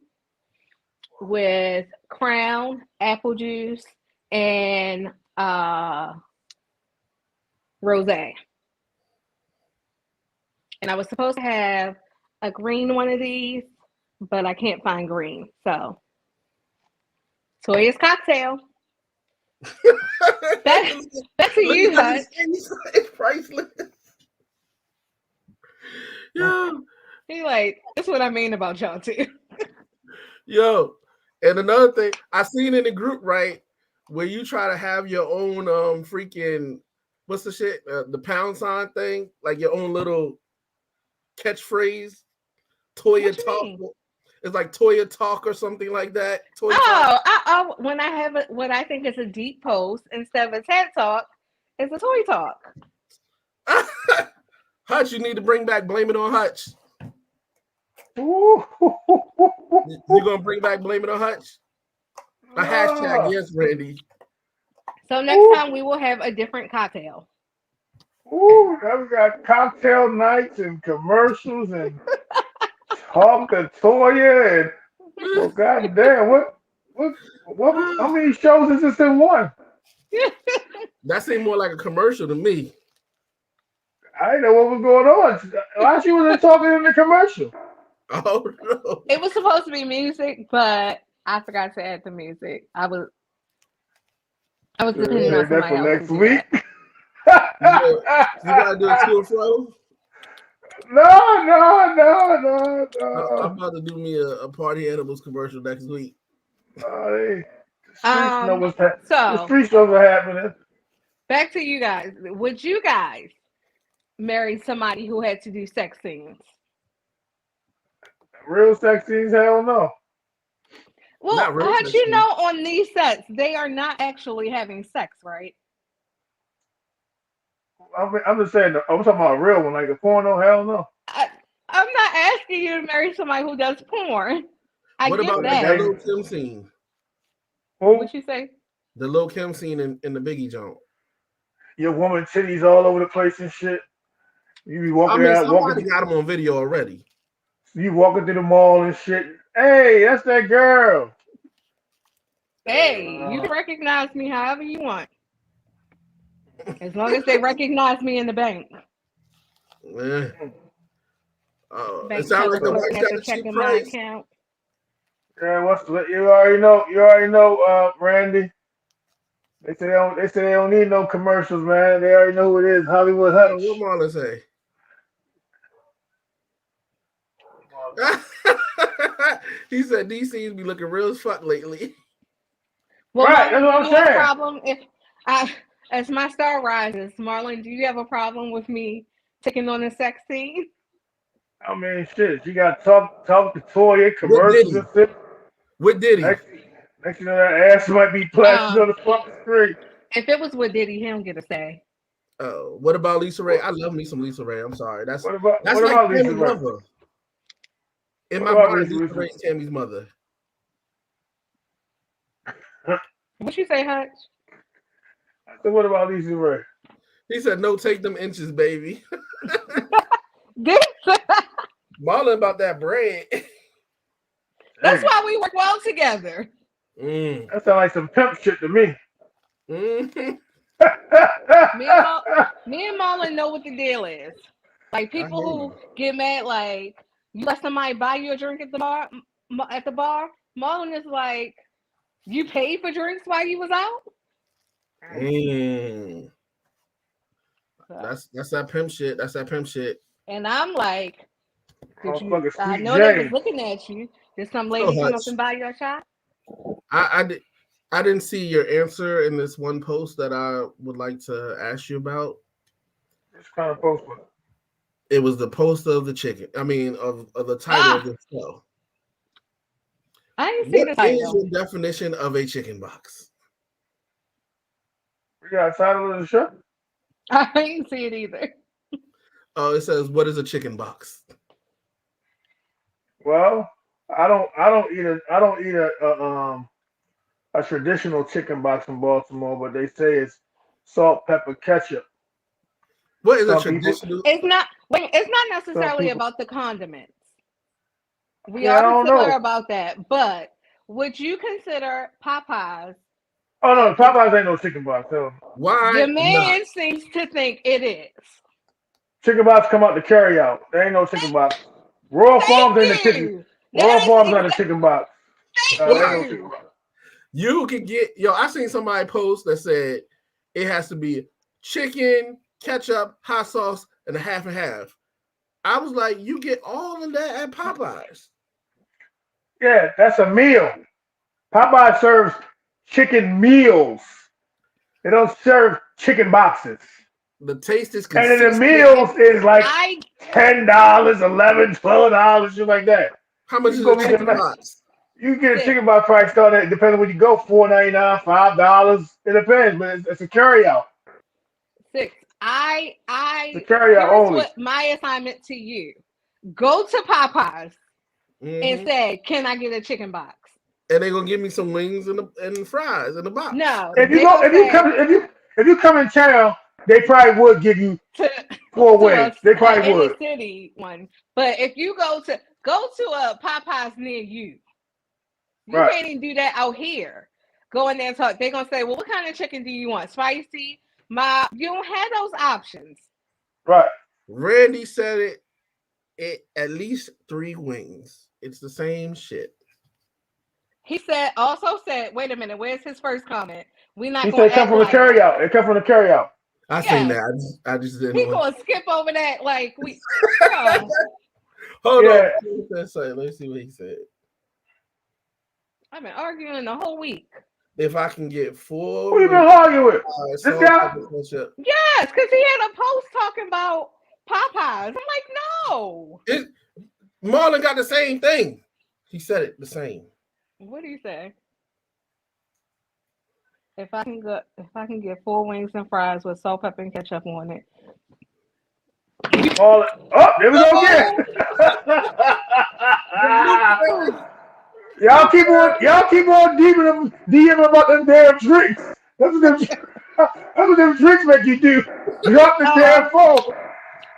with Crown, apple juice, and rosé. And I was supposed to have a green one of these, but I can't find green. So Toya's cocktail. That's a you, Hutch. It's priceless. Yo, He like, that's what I mean about y'all too. yo. And another thing, I seen in the group, right, where you try to have your own freaking what's the shit? The pound sign thing, like your own little catchphrase. Toya talk. Mean? It's like Toya talk or something like that. Toya talk. When I have what I think is a deep post instead of a TED talk, it's a toy talk. Hutch, you need to bring back Blame It on Hutch. Ooh. You gonna bring back Blame It on Hutch? A hashtag, yes, Randy. So next time we will have a different cocktail. Ooh, now we got cocktail nights and commercials and talk to Toya and well, goddamn, what? How many shows is this in one? That seemed more like a commercial to me. I didn't know what was going on. Why she wasn't talking in the commercial? Oh no! It was supposed to be music, but I forgot to add the music. I was depending on somebody else. Next week. You gotta do a to and fro. No. I'm about to do me a Party Animals commercial next week. The streets know what's happening. So the streets know what's happening. Back to you guys. Would you guys marry somebody who had to do sex scenes? Real sex scenes? Hell no. Well, Not real how'd sex you scenes. know on these sets they are not actually having sex, right? I'm just saying. I'm talking about a real one, like a porno. Hell no. I'm not asking you to marry somebody who does porn. I What get about that. the Lil Kim scene? What you say? The Lil Kim scene in the Biggie joint. Your woman titties all over the place and shit. You be walking out, somebody got them on video already. You walking through the mall and shit. Hey, that's that girl. Hey, you can recognize me however you want. As long as they recognize me in the bank. Yeah. Bank It sounds like the teller white has got to a check cheap in my price. account. Yeah, you already know, Randy. They say they don't need no commercials, man. They already know who it is. Hollywood Hutch. What Marlon say? He said DC's be looking real as fuck lately. Well, Right, Marlon, that's what I'm do you have a saying. problem as my star rises, Marlon, do you have a problem with me taking on a sex scene? I mean, shit. You got to talk to Toya, commercials and shit. What did he? Next you know, that ass might be plastered on the fucking street. If it was with Diddy, he don't get a say. Oh, what about Lisa Ray? I love me some Lisa Ray. I'm sorry. That's What about like Lisa Tammy's Ray? mother. In What my about mind, Lisa Lisa Ray's Tammy's mother. What you say, Hutch? So what about Lisa Ray? He said, "No, take them inches, baby." This Marlon about that bread. That's why we work well together. That sounds like some pimp shit to me. Mm-hmm. Me and Marlon know what the deal is. Like people who get mad, like you let somebody buy you a drink at the bar. Marlon is like, you paid for drinks while you was out. That's that pimp shit. That's that pimp shit. And I'm like, I know James. they was looking at you. Did some lady come up and buy your shot? I didn't see your answer in this one post that I would like to ask you about. Which kind of post was it? It was the post of the chicken. I mean, of the title of the show. I didn't see What the is title. your definition of a chicken box? We got a title of the show. I didn't see it either. Oh, it says, "What is a chicken box?" Well, I don't eat a traditional chicken box in Baltimore, but they say it's salt, pepper, ketchup. What is a Some people, traditional? It's not necessarily people- about the condiments. We Yeah, I are don't particular know. about that. But would you consider Popeyes? Oh no, Popeyes ain't no chicken box. No. Why Your not? man seems to think it is. Chicken box come out to carry out. There ain't no chicken box. Royal Farms ain't the Thank chicken. you. Royal That Farms is not a chicken box. Thank There ain't no you. chicken box. You can get I seen somebody post that said it has to be chicken, ketchup, hot sauce, and a half and half. I was like, you get all of that at Popeyes. Yeah, that's a meal. Popeye serves chicken meals. They don't serve chicken boxes. The taste is And then the consistent. meals is like I $10, $11, $12, shit like that. How much You is go a get chicken the- box? You can get a Six. chicken box price starting at, depending on where you go, $4.99, $5. It depends, but it's a carry out. 6. The carry out Here's only. what my assignment to you. Go to Popeyes and Mhm. say, "Can I get a chicken box?" And they're gonna give me some wings and fries in the box. No. If you they go, gonna say if you come in town, they probably would give you to 4 to wings. They a probably inner would. city one. But if you go to a Popeyes near you, you Right. can't even do that out here. Go in there and talk. They're gonna say, "Well, what kind of chicken do you want? Spicy, mild?" You don't have those options. Right. Randy said it at least 3 wings. It's the same shit. He also said, wait a minute, where's his first comment? We not He gonna said come act from the like carry out. It come from the carry out. I Yeah. seen that. I just didn't he want. gonna skip over that like we bro. Hold Yeah. on. Let me see what he said. I've been arguing the whole week. If I can get 4 Who you been wings, arguing with? salt, guy? pepper, ketchup. Yes, because he had a post talking about Popeyes. I'm like, no. Marlon got the same thing. He said it the same. What do you say? If I can get 4 wings and fries with salt, pepper, and ketchup on it. Oh, there we go again. Y'all keep on DMing about them damn drinks. That's what them drinks make you do. Drop the damn phone.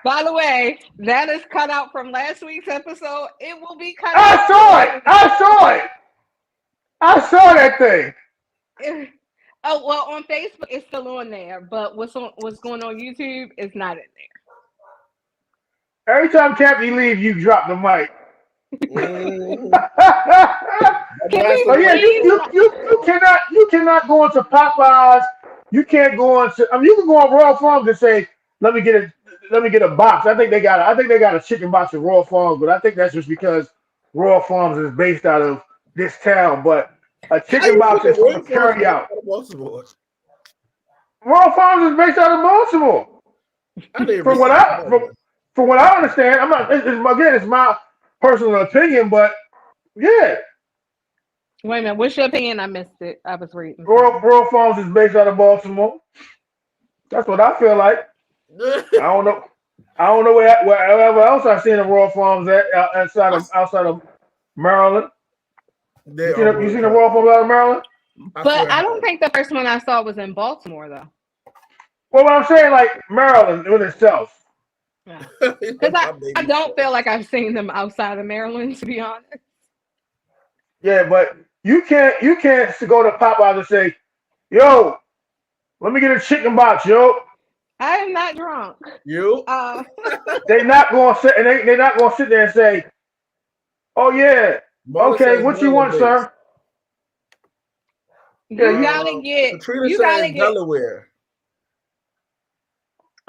By the way, that is cut out from last week's episode. It will be cut I out. saw that thing. Oh well, on Facebook it's still on there, but what's going on YouTube is not in there. Every time Captain leave, you drop the mic. Mhm. Can we So yeah, you cannot go into Popeyes. You can't go into. I mean, you can go on Royal Farms and say, let me get a box. I think they got a chicken box at Royal Farms, but I think that's just because Royal Farms is based out of this town. But a chicken box is from a carry out. Baltimore. Royal Farms is based out of Baltimore. From what I understand, I'm not. It's my personal opinion, but yeah, Wait a minute, what's your opinion? I missed it. I was reading. Royal Farms is based out of Baltimore. That's what I feel like. I don't know. Wherever else I've seen a Royal Farms at outside of Maryland. You seen a Royal Farms out of Maryland? But I don't think the first one I saw was in Baltimore though. Well, what I'm saying, like Maryland in itself. Because I don't feel like I've seen them outside of Maryland, to be honest. Yeah, but you can't go to Popeyes and say, "Yo, let me get a chicken box, yo." I am not drunk. You? They're not going to sit and they're not going to sit there and say, "Oh yeah, okay, what you want, sir?" You gotta get. Katrina said Delaware.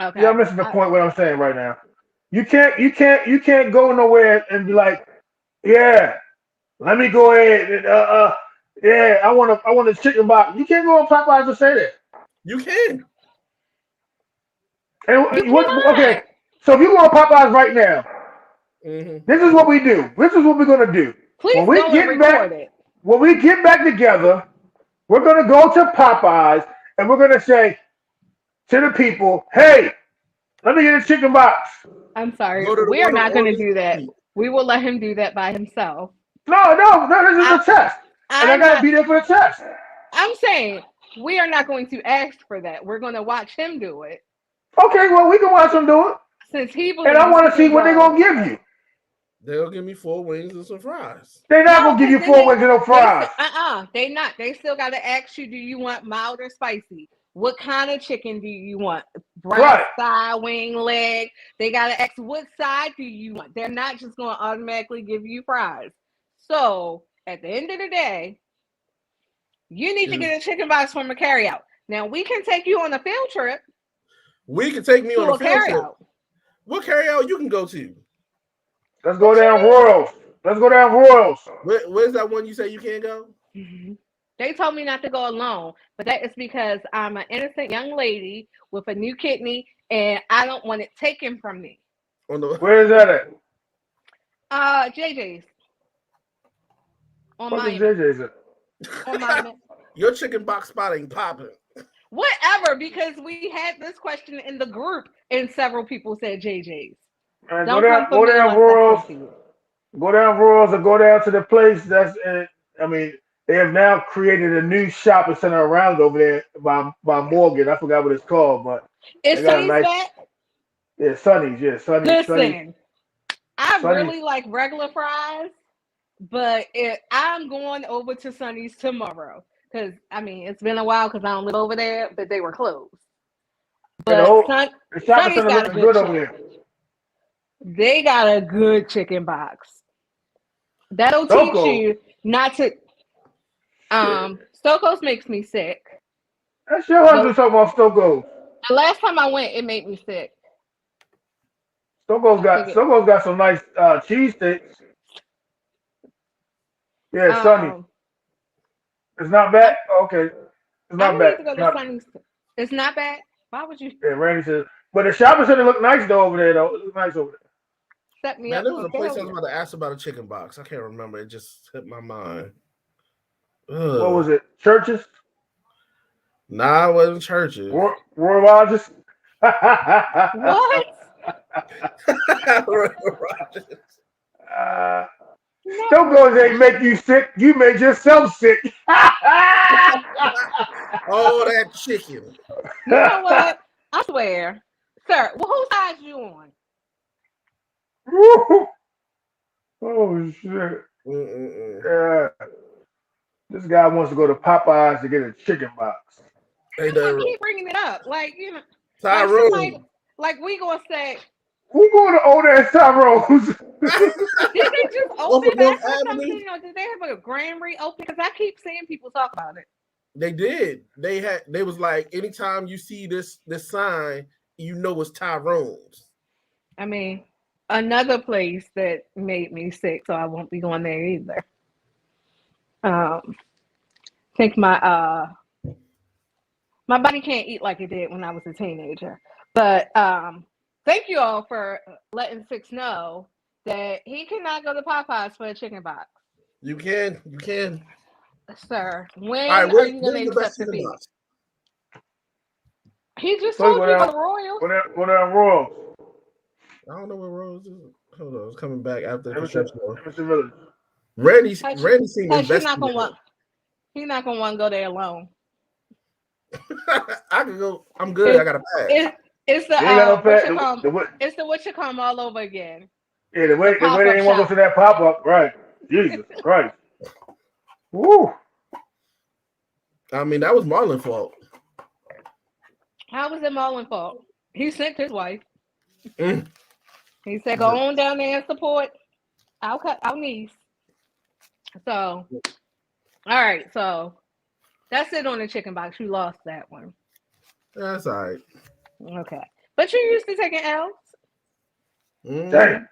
Okay. Yeah, I'm missing the point. What I'm saying right now, you can't go nowhere and be like, "Yeah, let me go ahead and yeah, I want a chicken box." You can't go on Popeyes and say that. You can. And okay, so if you go on Popeyes right now, this is what we do. This is what we're gonna do. Please when we go and record it. when we get back together, we're gonna go to Popeyes and we're gonna say to the people, "Hey, let me get a chicken box." I'm sorry. Go to the We are one not going to on do that. Street. We will let him do that by himself. No, this is a test, and I gotta not, be there for the test. I'm saying we are not going to ask for that. We're going to watch him do it Okay, well, we can watch them do it, since he believes. and I want to he see can what they're go. gonna give you. They'll give me 4 wings and some fries. They're not No, gonna give you 'cause then 4 wings and no fries. They not. They still got to ask you, do you want mild or spicy? What kind of chicken do you want? Breast, Right. thigh, wing, leg. They got to ask, what side do you want? They're not just going to automatically give you fries. So at the end of the day, you need to get a chicken box from a carryout. Now we can take you on a field trip. We can take me to on a field trip. carryout. What carryout you can go to? Let's go down Royals. Let's go down Royals. Where's that one you say you can't go? They told me not to go alone, but that is because I'm an innocent young lady with a new kidney, and I don't want it taken from me. Where is that at? JJ's. On What my is JJ's at? on my Your chicken box spot ain't popping. whatever, because we had this question in the group, and several people said JJ's. Man, Don't go down Royals. Go down Royals or go down to the place that's in, I mean, they have now created a new shopping center around over there by Morgan. I forgot what it's called, but It's they got a Sunny's nice. back. Yeah, Sunny's. Yeah, Sunny's. Listen, I Sunny's. really like regular fries, but I'm going over to Sunny's tomorrow because I mean it's been a while because I don't live over there, but they were closed. But the shopping center looks good over there. They got a good chicken box. That'll teach you not to. Stoko's makes me sick. That's your husband talking about Stoko's. The last time I went, it made me sick. Stoko's got some nice cheese sticks. Yeah, Sunny. It's not bad. Okay, it's not bad. It's not bad. Why would you? Yeah, Randy says. But the shopping center look nice though over there. Though it looks nice over there. Set me Man, up. there was a place I was about to ask about a chicken box. I can't remember. It just hit my mind. Ugh. What was it? Churches? Nah, it wasn't Churches. Roy Rogers? What? Roy Rogers. Stoko's ain't make you sick. You made yourself sick. Oh, that chicken. You know what? I swear. Sir, well, whose side you on? Oh, shit. Yeah. This guy wants to go to Popeyes to get a chicken box. Hey, keep bringing it up. Like, you know. Tyrone. Like we going to say. Who going to own that Tyrone's? Did they just open back or something? Or did they have a grand reopening? Because I keep seeing people talk about it. They did. They was like, anytime you see this sign, you know it's Tyrone's. I mean, another place that made me sick, so I won't be going there either. I think my body can't eat like it did when I was a teenager. But thank you all for letting Six know that he cannot go to Popeyes for a chicken box. You can. Sir, when are you going to accept the fee? He just told you about Royals. What are Royals? I don't know what Royals is. Hold on, it's coming back after the construction. Randy seemed invested. He's not gonna want to go there alone. I can go. I'm good. I got a pass. It's the it's the what you come all over again. Yeah, the way they didn't want to go to that pop up, right? Jesus Christ. Woo. I mean, that was Marlon's fault. How was it Marlon's fault? He sent his wife. He said, "Go on down there and support our niece." So, all right. So that's it on the chicken box. You lost that one. That's all right. Okay, but you used to taking L's. Damn.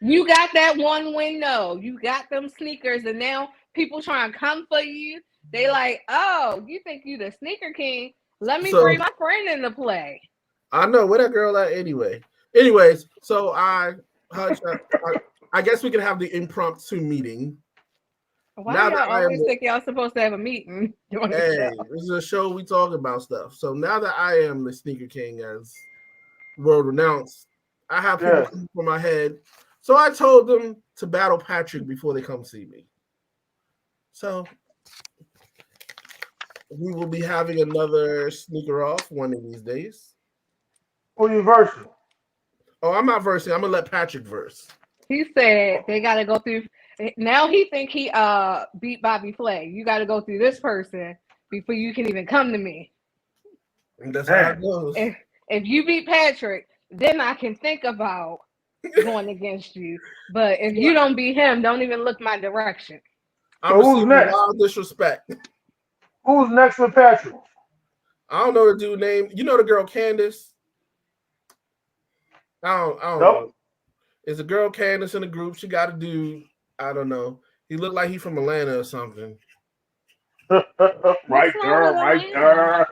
You got that one win. No, you got them sneakers, and now people trying to come for you. They like, oh, you think you the sneaker king? Let me bring my friend into play. I know where that girl at anyway. Anyways, so I guess we can have the impromptu meeting. Why Now y'all that I am always think y'all supposed to have a meeting during the Hey, show? this is a show we talk about stuff. So now that I am the sneaker king, as world renowned, I have people Yes. coming for my head. So I told them to battle Patrick before they come see me. So we will be having another sneaker off one of these days. Who you versing? Oh, I'm not versing. I'm gonna let Patrick verse. He said they gotta go through. Now he think he beat Bobby Flay. You gotta go through this person before you can even come to me. And that's how it Man. goes. If you beat Patrick, then I can think about going against you. But if you don't beat him, don't even look my direction. I'm So who's receiving next? wild disrespect. Who's next for Patrick? I don't know the dude name. You know the girl Candace? I don't Nope. know. It's a girl Candace in the group. She got a dude. I don't know. He looked like he from Atlanta or something. Right What's there, wrong with right Atlanta? there.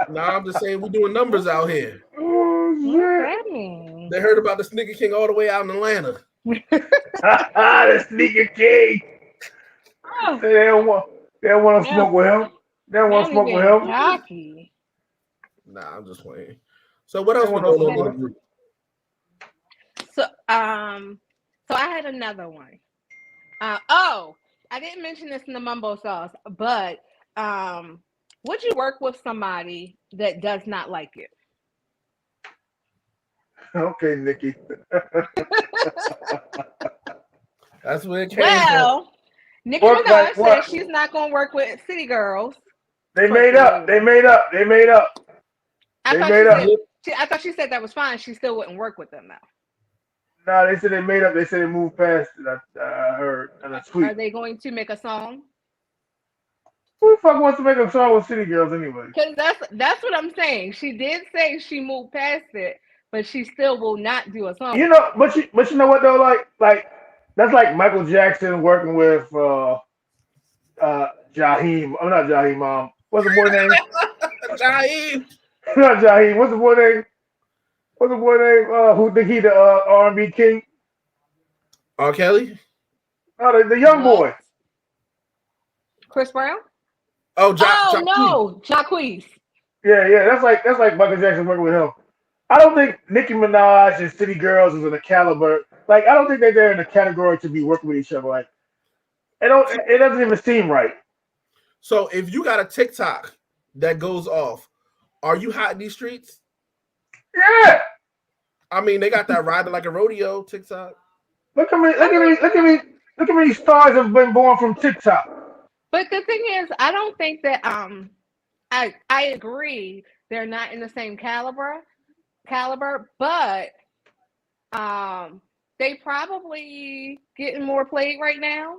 No, I'm just saying we're doing numbers out here. Oh, What's that mean? They heard about the Sneaker King all the way out in Atlanta. the sneaker king. Oh, They don't want to now, smoke with him. They don't want now to we smoke with being him. cocky. Nah, I'm just playing. So what else They we want going to on in the smoke group? So so I had another one. Oh, I didn't mention this in the mumbo sauce, but would you work with somebody that does not like you? Okay, Nikki. That's where it came from. Well, Nicki Work Minaj like said what? she's not going to work with City Girls. They for made up. They Selena. made up. They made up. I They thought made she up. said I thought she said that was fine. She still wouldn't work with them though. No, they said they made up. They said they moved past it. I heard in a Are tweet. they going to make a song? Who the fuck wants to make a song with City Girls anyway? Because that's what I'm saying. She did say she moved past it, but she still will not do a song. You know, but you know what though? Like that's like Michael Jackson working with Jaheim. I'm not Jaheim. What's the boy name? Jaheim. Not Jaheim. What's the boy name? What's the boy name? Who think he the R&B king? R. Kelly? Oh, the young What? boy. Chris Brown? Oh, Oh no, Jacquees. Yeah. That's like Michael Jackson working with him. I don't think Nicki Minaj and City Girls is in the caliber. Like I don't think they're in the category to be working with each other. Like it doesn't even seem right. So if you got a TikTok that goes off, are you hot in these streets? Yeah. I mean, they got that riding like a rodeo TikTok. Look at me. Look at me. These stars have been born from TikTok. But the thing is, I don't think that I agree they're not in the same caliber, but they probably getting more played right now.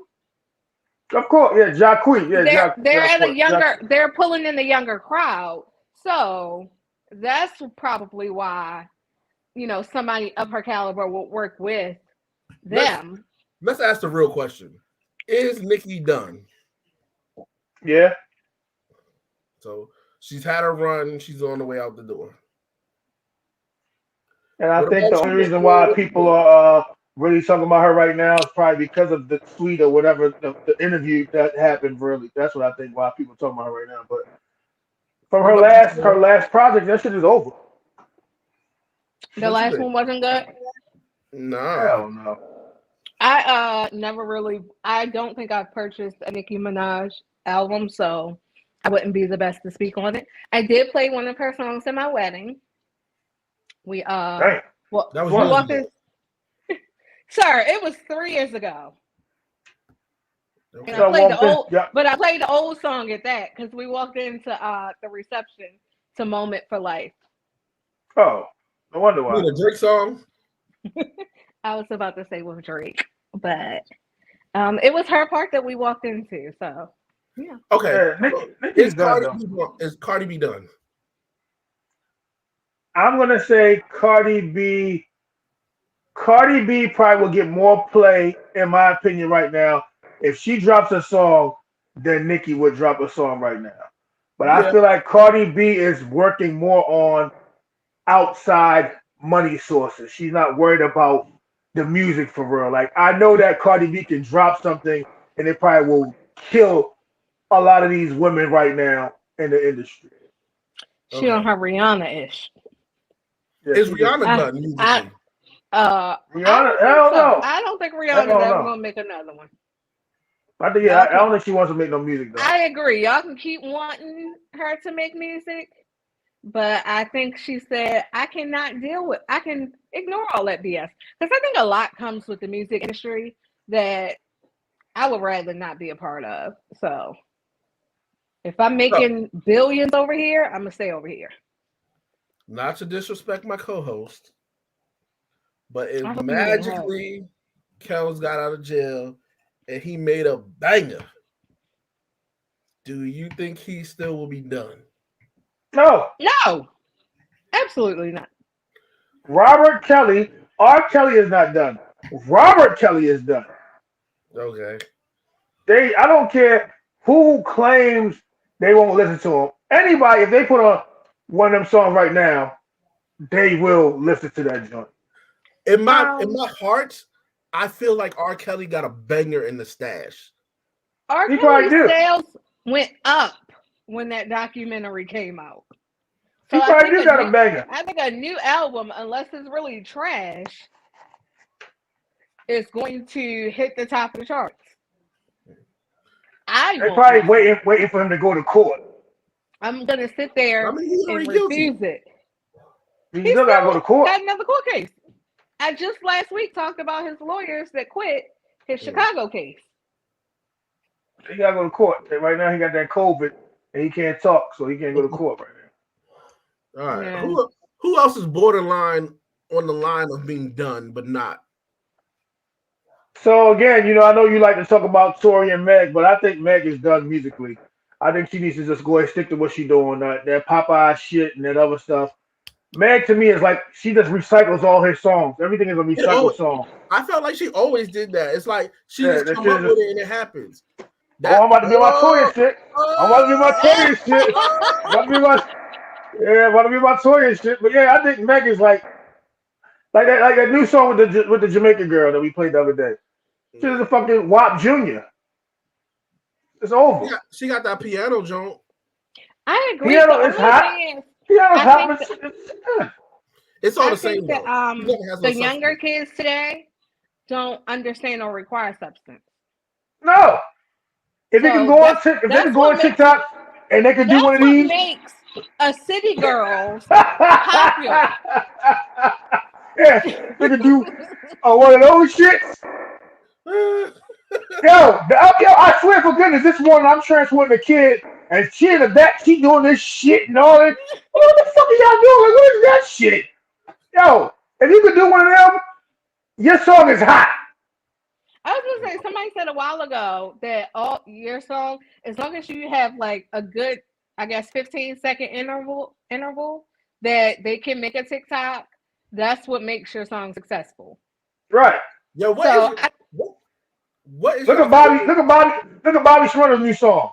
Of course, yeah, Jacquees. Yeah, They're at a Jacquees. younger, they're pulling in the younger crowd. So that's probably why, somebody of her caliber will work with them. Let's ask the real question. Is Nicki done? Yeah. So she's had her run. She's on the way out the door. And I What think the about only you, reason Nicki? why people are really talking about her right now is probably because of the tweet or whatever, the interview that happened. Really, that's what I think why people are talking about her right now. But from What her about you, last project, that shit is over. The What you last think? one wasn't good. Nah. Hell no. I I don't think I've purchased a Nicki Minaj album, so I wouldn't be the best to speak on it. I did play one of her songs at my wedding. We Damn. well, That was we years walked ago. in. Sir, it was 3 years ago. And Okay. So I played the walked in. old, Yeah. but I played the old song at that because we walked into the reception to Moment for Life. Oh, no wonder You why. mean a Drake song? I was about to say with Drake, but it was her part that we walked into. So yeah. Okay. Yeah, So Nicki's is done though. Cardi B done? I'm gonna say Cardi B. Cardi B probably will get more play, in my opinion, right now. If she drops a song, then Nicki would drop a song right now. But I Yeah. feel like Cardi B is working more on outside money sources. She's not worried about the music for real. Like I know that Cardi B can drop something and it probably will kill a lot of these women right now in the industry. She on her Rihanna-ish. Yeah, Is she just- Rihanna I- done musically? I Rihanna? don't I don't think so. know. I don't think I Rihanna's don't ever know. gonna make another one. I think I don't think she wants to make no music though. I agree. Y'all can keep wanting her to make music, but I think she said I cannot deal with. I can ignore all that BS because I think a lot comes with the music industry that I would rather not be a part of. So if I'm making billions over here, I'm gonna stay over here. Not to disrespect my co-host, but if I hope you get magically Kells got out of jail and he made a banger, do you think he still will be done? No, No, absolutely not. Robert Kelly, R. Kelly is not done. Robert Kelly is done. Okay. I don't care who claims they won't listen to him. Anybody, if they put on one of them songs right now, they will listen to that joint. In my heart, I feel like R. Kelly got a banger in the stash. R. He probably Kelly's do. sales went up when that documentary came out. He I probably think do got a banger. I think a new album, unless it's really trash, is going to hit the top of the charts. They probably waiting for him to go to court. I'm gonna sit there I mean, he's and already guilty. refuse it. He still gotta go to court. Got another court case. I just last week talked about his lawyers that quit his Chicago case. He gotta go to court. Right now he got that COVID and he can't talk, so he can't go to court right now. All right. Yeah. Who else is borderline on the line of being done but not? So again, I know you like to talk about Tory and Meg, but I think Meg is done musically. I think she needs to just go ahead and stick to what she's doing, that Popeye shit and that other stuff. Meg to me is like she just recycles all her songs. Everything is a recycled song. I felt like she always did that. It's like she just that come shit up is- with it and it happens. I'm about to be my Tory shit. I'm about to be my Tory shit. I'm about to be my Tory shit. But yeah, I think Meg is like that new song with the Jamaican girl that we played the other day. She's a fucking WAP Junior. It's over. She got that piano joint. I agree. Piano The is only hot. thing is, Piano's I hot, think but It's all I the same. think that though. She never has no the younger substance. kids today don't understand or require substance. no. If they can So go on TikTok and they can do That's one of what these. makes a city girl yeah, they can do one of those shits. Yo, I swear for goodness, this morning I'm transporting a kid and she in the back, she doing this shit and all that. What the fuck are y'all doing? Like, what is that shit? Yo, if you could do one of them, your song is hot. I was gonna say somebody said a while ago that all your song, as long as you have like a good, I guess 15-second interval that they can make a TikTok, that's what makes your song successful. Right. Yo, what is Look your at Bobby Schmurder's new song.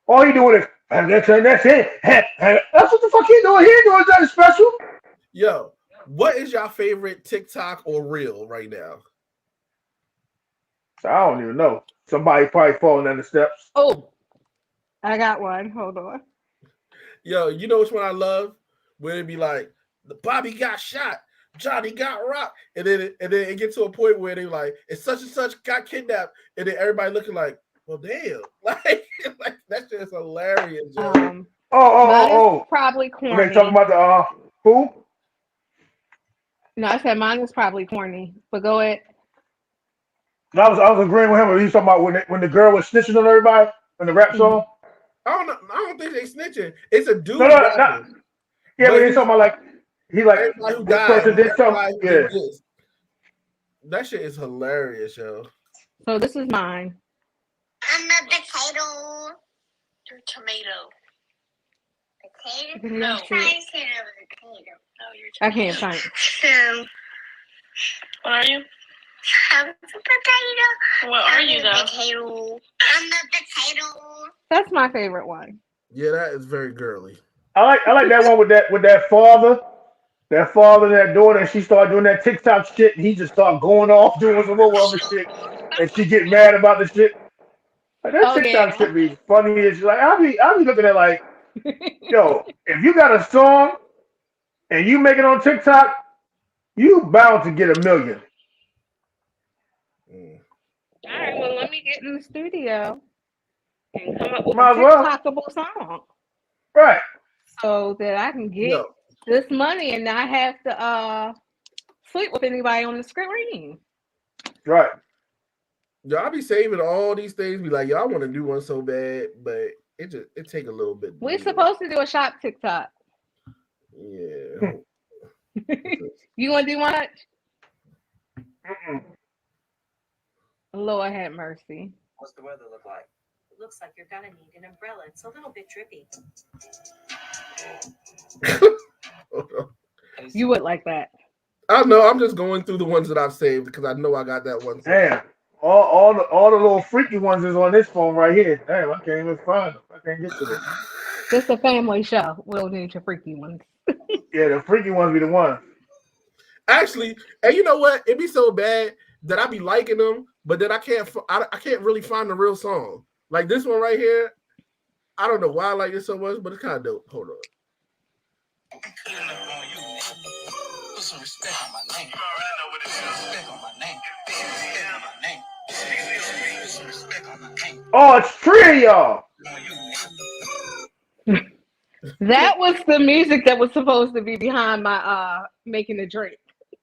All he doing is that's it. That's what the fuck he doing. He ain't doing nothing special. Yo, what is your favorite TikTok or reel right now? I don't even know. Somebody probably falling down the steps. Oh, I got one. Hold on. Yo, you know which one I love? Where it be like, the Bobby got shot, Johnny got rocked, and then it gets to a point where they like, it's such and such got kidnapped, and then everybody looking like, well, damn, like that shit is hilarious, yo. Mine is probably corny. They talking about the who? No, I said mine is probably corny, but go ahead. I was agreeing with him. He was talking about when the girl was snitching on everybody in the rap song. I don't know. I don't think they snitching. It's a dude. No. Yeah, but he's talking about like everybody who this died. person did something. Yeah. That shit is hilarious, yo. So this is mine. I'm a potato. You're a tomato. Potato? No. I said I was a potato. No, you're I can't find it. What are you? I'm a potato. What are you, though? Potato. I'm a potato. That's my favorite one. Yeah, that is very girly. I like that one with that father. That father and that daughter, and she started doing that TikTok shit, and he just started going off doing some other shit, and she get mad about the shit. Like, that TikTok shit be funny as like I'll be looking at like, yo, if you got a song and you make it on TikTok, you bound to get 1 million. Mm. All right, well, let me get in the studio and come up with Might a as well. TikTokable song Right. so that I can get Yo, this money and not have to sleep with anybody on the screen. Right. yo, I be saving all these things. Be like, yo, I want to do one so bad, but it take a little bit. We're supposed to do a shop TikTok. Yeah. You want to do much? Mm-mm. Lord have mercy. What's the weather look like? It looks like you're gonna need an umbrella. It's a little bit drippy. Hold on. You would like that. I know. I'm just going through the ones that I've saved because I know I got that one. Damn. All the little freaky ones is on this phone right here. Damn, I can't even find them. I can't get to them. It's a family show. We'll need your freaky ones. Yeah, the freaky ones be the ones. Actually, and you know what? It'd be so bad that I be liking them, but then I can't really find the real song. Like this one right here. I don't know why I like it so much, but it's kind of dope. Hold on. Put some respect on my name. You already know what it is. Respect on my name. Respect on my name. Put some respect on my name. Oh, it's 3 of y'all. That was the music that was supposed to be behind my making the drink.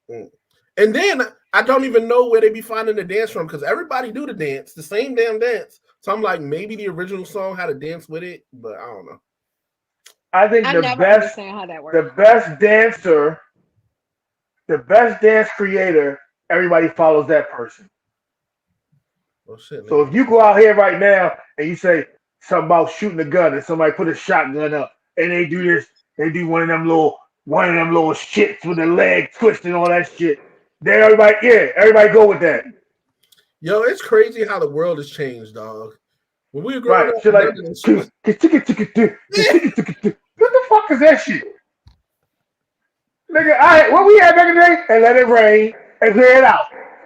And then I don't even know where they be finding the dance from because everybody do the dance, the same damn dance. So I'm like, maybe the original song had a dance with it, but I don't know. I think I the never best understand how that works. the best dancer, the best dance creator, everybody follows that person. Oh shit. So if you go out here right now and you say something about shooting a gun and somebody put a shotgun up and they do this, they do one of them little shits with the leg twist and all that shit. Then everybody go with that. Yo, it's crazy how the world has changed, dog. When we were growing Right. up, Shit like nothing was- what the fuck is that shit? Nigga, what we had back in the day? And let it rain and clear it out.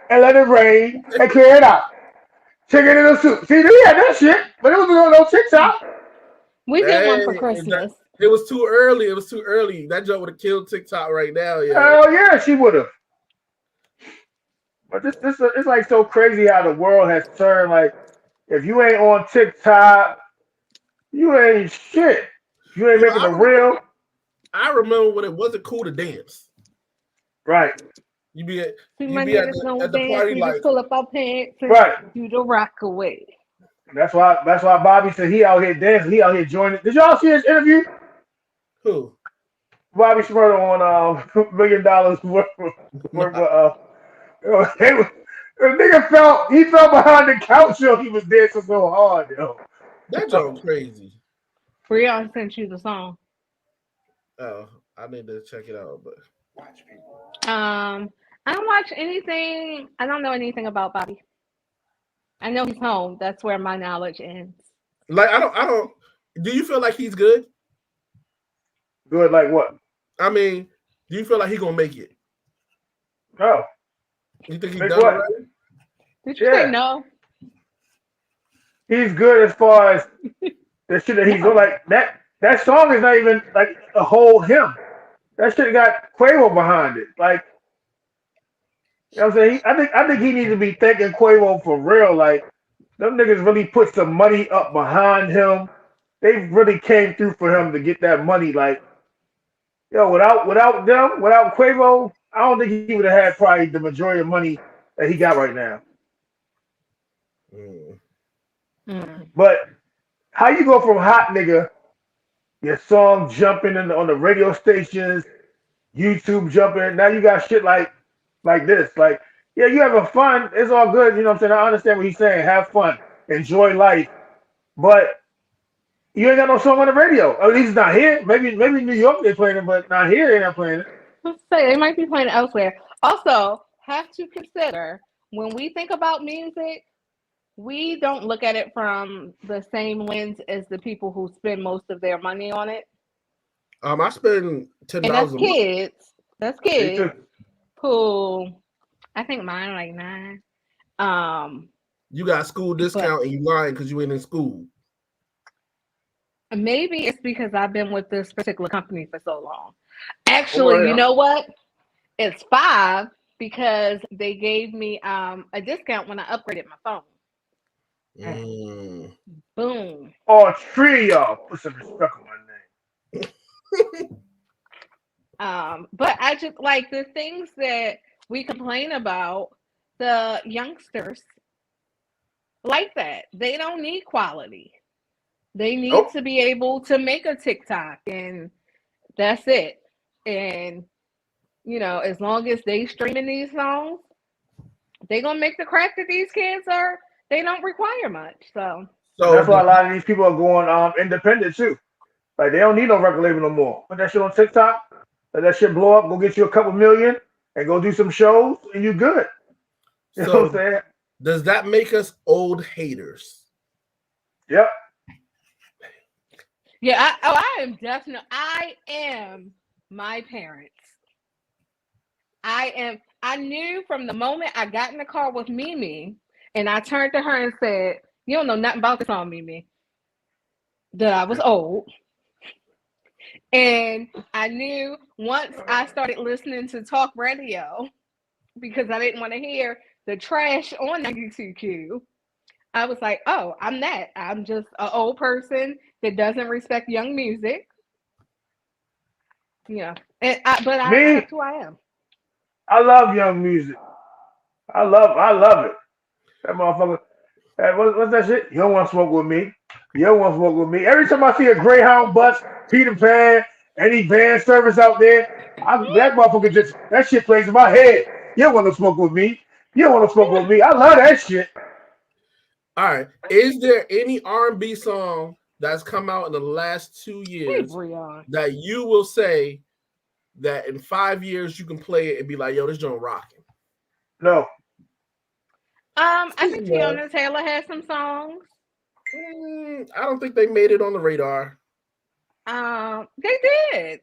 And let it rain and clear it out. Chicken in a soup. See, we had that shit, but it was on no TikTok. We did one for Hey, Christmas. it was too early. It was too early. That joke would have killed TikTok right now. Yeah. Hell yeah, she would have. But this it's like so crazy how the world has turned. Like, if you ain't on TikTok, you ain't shit. You ain't making a real. I remember when it wasn't cool to dance. Right. You be at See, you my be at niggas the, don't at the dance. party We like just pull up our pants and Right. do the rock away. That's why Bobby said he out here dancing. He out here joining. Did y'all see his interview? who? Bobby Shmurda on $1 million worth of the nigga felt behind the couch, yo. He was dancing so hard, yo. That joke crazy. Breon sent you the song. Oh, I need to check it out, but Watch people. I don't watch anything. I don't know anything about Bobby. I know he's home. That's where my knowledge ends. like I don't. Do you feel like he's good? Good, like what? I mean, do you feel like he gonna make it? No. You think he's Make done what? already? Did you Yeah. say no? He's good as far as the shit that he's doing. Like that song is not even like a whole hymn. That shit got Quavo behind it. Like, you know what I'm saying? I think he needs to be thanking Quavo for real. Like, them niggas really put some money up behind him. They really came through for him to get that money. Like, yo, without Quavo, I don't think he would have had probably the majority of money that he got right now. But how you go from hot nigga, your song jumping on the radio stations, YouTube jumping, now you got shit like this. Like, yeah, you having fun, it's all good, you know what I'm saying? I understand what he's saying. Have fun, enjoy life. But you ain't got no song on the radio. At least not here. Maybe New York they're playing it, but not here they're not playing it. Let's say they might be playing it elsewhere. Also, have to consider when we think about music, we don't look at it from the same lens as the people who spend most of their money on it. I spend $10 And that's a month. kids. That's kids too. who I think mine are like 9. You got school discount and you lying because you ain't in school. Maybe it's because I've been with this particular company for so long. Actually, you know what? It's 5 because they gave me a discount when I upgraded my phone. Boom. All 3 of y'all put some respect on my name. But I just like the things that we complain about, the youngsters like that. They don't need quality. They need to be able to make a TikTok and that's it. And you know, as long as they streaming these songs, they gonna make the crack that these kids are. They don't require much. So that's why a lot of these people are going independent too. Like they don't need no record label no more. Put that shit on TikTok, let that shit blow up, go get you a couple million, and go do some shows, and you good. You know what I'm saying? Does that make us old haters? Yep. Yeah, I am definitely. I am my parents. I knew from the moment I got in the car with Mimi, and I turned to her and said, "You don't know nothing about this song, Mimi." That I was old. And I knew once I started listening to talk radio, because I didn't want to hear the trash on 92Q, I was like, oh, I'm that. I'm just an old person that doesn't respect young music. Yeah. That's who I am. I love young music. I love it. That motherfucker. Hey, what's that shit? You don't want to smoke with me. You don't want to smoke with me. Every time I see a Greyhound bus, Peter Pan, any van service out there, that motherfucker that shit plays in my head. You don't want to smoke with me. You don't want to smoke with me. I love that shit. All right. Is there any R&B song that's come out in the last 2 years that you will say that in 5 years you can play it and be like, yo, this joint rocking? No. I think Tiana Taylor has some songs. I don't think they made it on the radar. They did.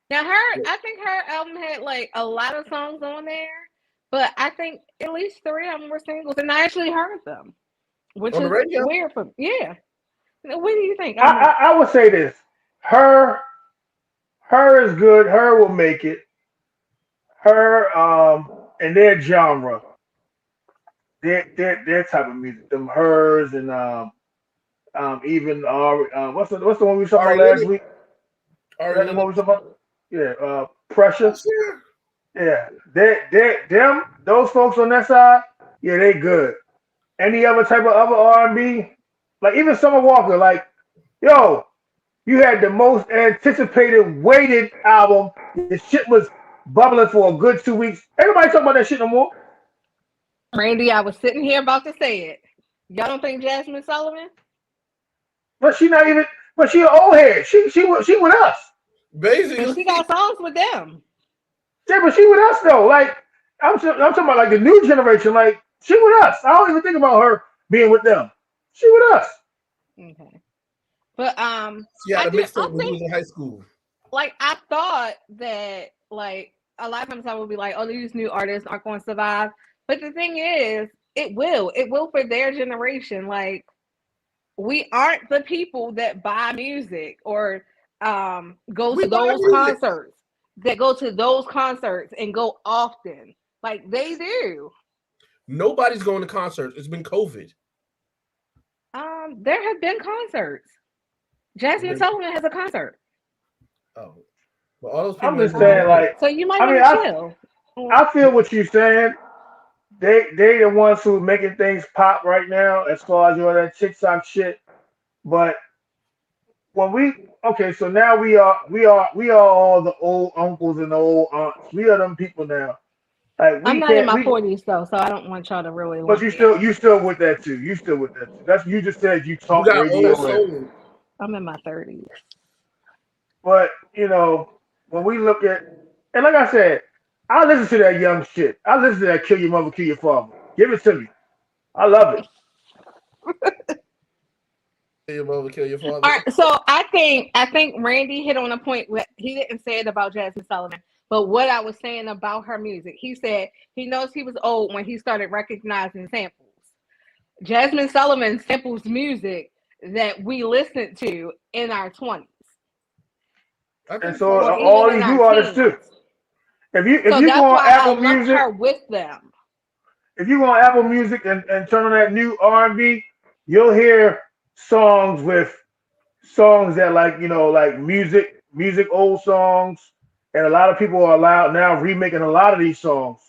Now I think her album had like a lot of songs on there, but I think at least 3 of them were singles, and I actually heard them, which is weird for me. Yeah. What do you think? I would say this: her is good. Her will make it. Her and their genre, their type of music, them hers and even what's the one we saw last week? What we talking about? Yeah, Pressure. Yeah, them those folks on that side, yeah, they good. Any other type of other R&B, like even Summer Walker, like, yo, you had the most anticipated, waited album. The shit was bubbling for a good 2 weeks. Everybody talking about that shit no more. Randy, I was sitting here about to say it. Y'all don't think Jasmine Sullivan? But she not even. But she an old head. She with us. Basically, and she got songs with them. Yeah, but she with us though. Like I'm talking about like the new generation. Like she with us. I don't even think about her being with them. She with us. Okay. But she had a mixtape when she was in high school. Like I thought that like a lot of times I would be like, oh, these new artists aren't going to survive. But the thing is, it will for their generation. Like we aren't the people that buy music or go to those concerts. That go to those concerts and go often. Like they do. Nobody's going to concerts. It's been COVID. There have been concerts. Jasmine Sullivan has a concert. Oh, well, all those people. I'm just saying, like, so you might want to chill. I feel what you're saying. They the ones who are making things pop right now, as far as that TikTok shit. But when so now we are all the old uncles and the old aunts. We are them people now. Like I'm not in my 40s though, so I don't want y'all to really. But you still with that too. You still with that too. That's you just said you talk radio. I'm in my 30s. But when we look at, and like I said, I listen to that young shit. I listen to that kill your mother, kill your father. Give it to me. I love it. Kill your mother, kill your father. All right, so I think Randy hit on a point where he didn't say it about Jasmine Sullivan, But what I was saying about her music, he said he knows he was old when he started recognizing samples. Jasmine Sullivan samples music that we listened to in our 20s. And so Or all even in these our new artists teens. too. If you So go that's on why I Apple lumped Music, her with them. if you go on Apple Music and turn on that new R&B, you'll hear songs that like music old songs, and a lot of people are allowed now remaking a lot of these songs.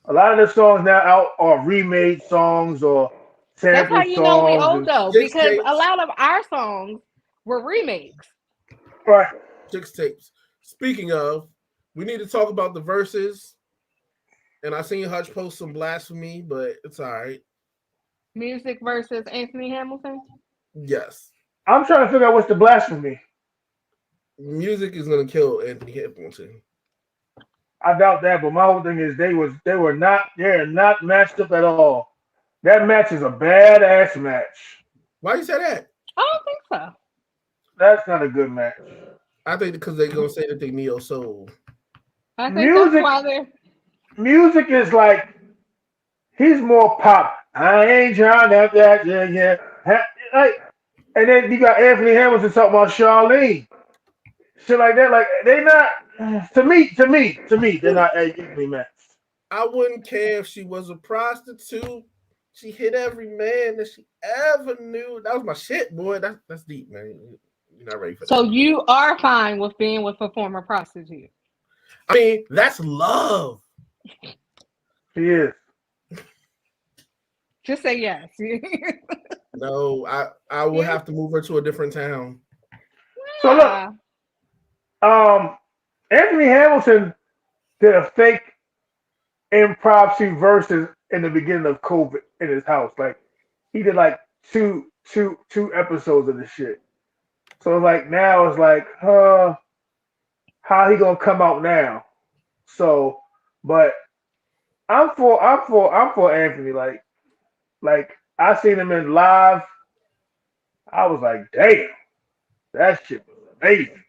A lot of the songs now out are remade songs or That's how sampled you know we songs. old though, Six because a tapes. lot of our songs were remakes. Right. 6 tapes. Speaking of, we need to talk about the verses. And I seen Hutch post some blasphemy, but it's all right. Music versus Anthony Hamilton. Yes. I'm trying to figure out what's the blasphemy. Music is gonna kill Anthony Hamilton. I doubt that, but my whole thing is they're not matched up at all. That match is a badass match. Why you say that? I don't think so. That's not a good match. I think because they're gonna say that they neo soul. I think that's why they're. Music is like he's more pop. I ain't trying to that yeah. Like, and then you got Anthony Hamilton talking about Charlene, shit like that. Like they not to me, they're not equally matched. I wouldn't care if she was a prostitute. She hit every man that she ever knew. That was my shit, boy. That's deep, man. You're not ready for that. So you are fine with being with a former prostitute? I mean, that's love. He is. Just say yes. No, I will have to move her to a different town. So look, Anthony Hamilton did a fake improv verses in the beginning of COVID in his house. Like he did like two episodes of the shit. So like now it's like, how he gonna come out now? So, but I'm for Anthony. Like I seen him in live. I was like, damn, that shit was amazing.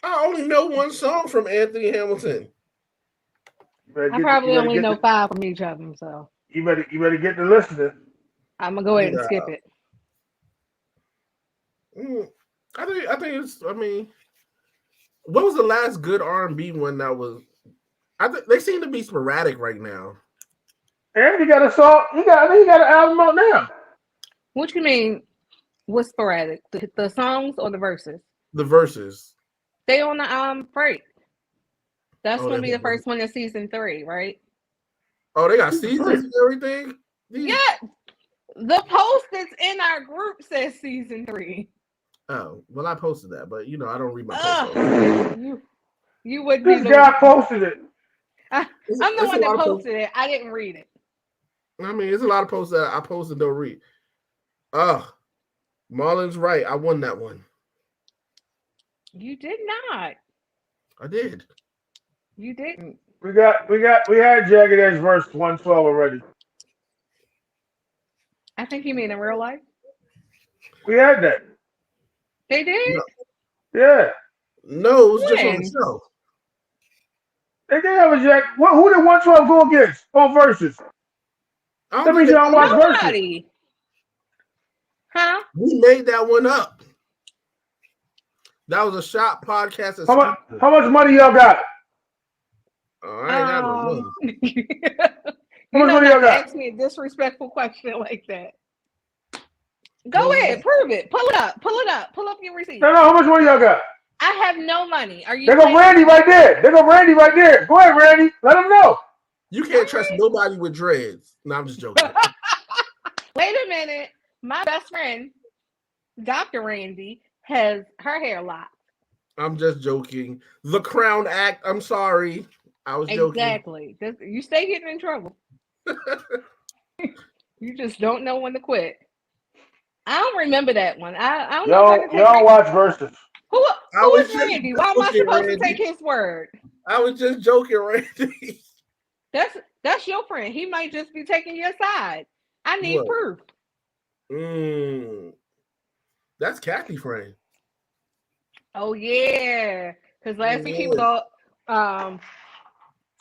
I only know one song from Anthony Hamilton. I probably only know 5 from each of them, so you better get to listening. I'm gonna go ahead and skip it. I think it's. I mean, what was the last good R&B one that was? I think they seem to be sporadic right now. And he got a song. I think he got an album out now. What you mean? What's sporadic? The songs or the verses? The verses. They on the break. That's Oh, gonna be the break. first one of season 3, right? Oh, they got seasons and everything. Yeah. The post that's in our group says season 3. Oh, well, I posted that, but you know, I don't read my posts. You wouldn't be This guy posted it. I'm the one that posted it. I didn't read it. I mean, there's a lot of posts that I post and don't read. Marlon's right. I won that one. You did not. I did. You didn't. We had Jagged Edge verse 112 already. I think you mean in real life. We had that. They did? No. Yeah. No, it was just on the show. They did have a Jack. Who did 112 go against on verses? Let me y'all watch verses. Huh? We made that one up. That was a shop podcast. How much money y'all got? I ain't got no money. You know not to ask me a disrespectful question like that. Go ahead, prove it. Pull it up. Pull up your receipt. No, how much money y'all got? I have no money. Are you? There go Randy right there. Go ahead, Randy. Let him know. You can't trust nobody with dreads. No, I'm just joking. Wait a minute. My best friend, Dr. Randy, has her hair locked. I'm just joking. The Crown Act. I'm sorry. I was joking. Exactly. You stay getting in trouble. You just don't know when to quit. I don't remember that one. I don't know. Y'all watch verses. Who is Randy? Why am I supposed to take his word? I was just joking, Randy. That's your friend. He might just be taking your side. I need proof. That's Kathy's friend. Oh yeah, because last week he was When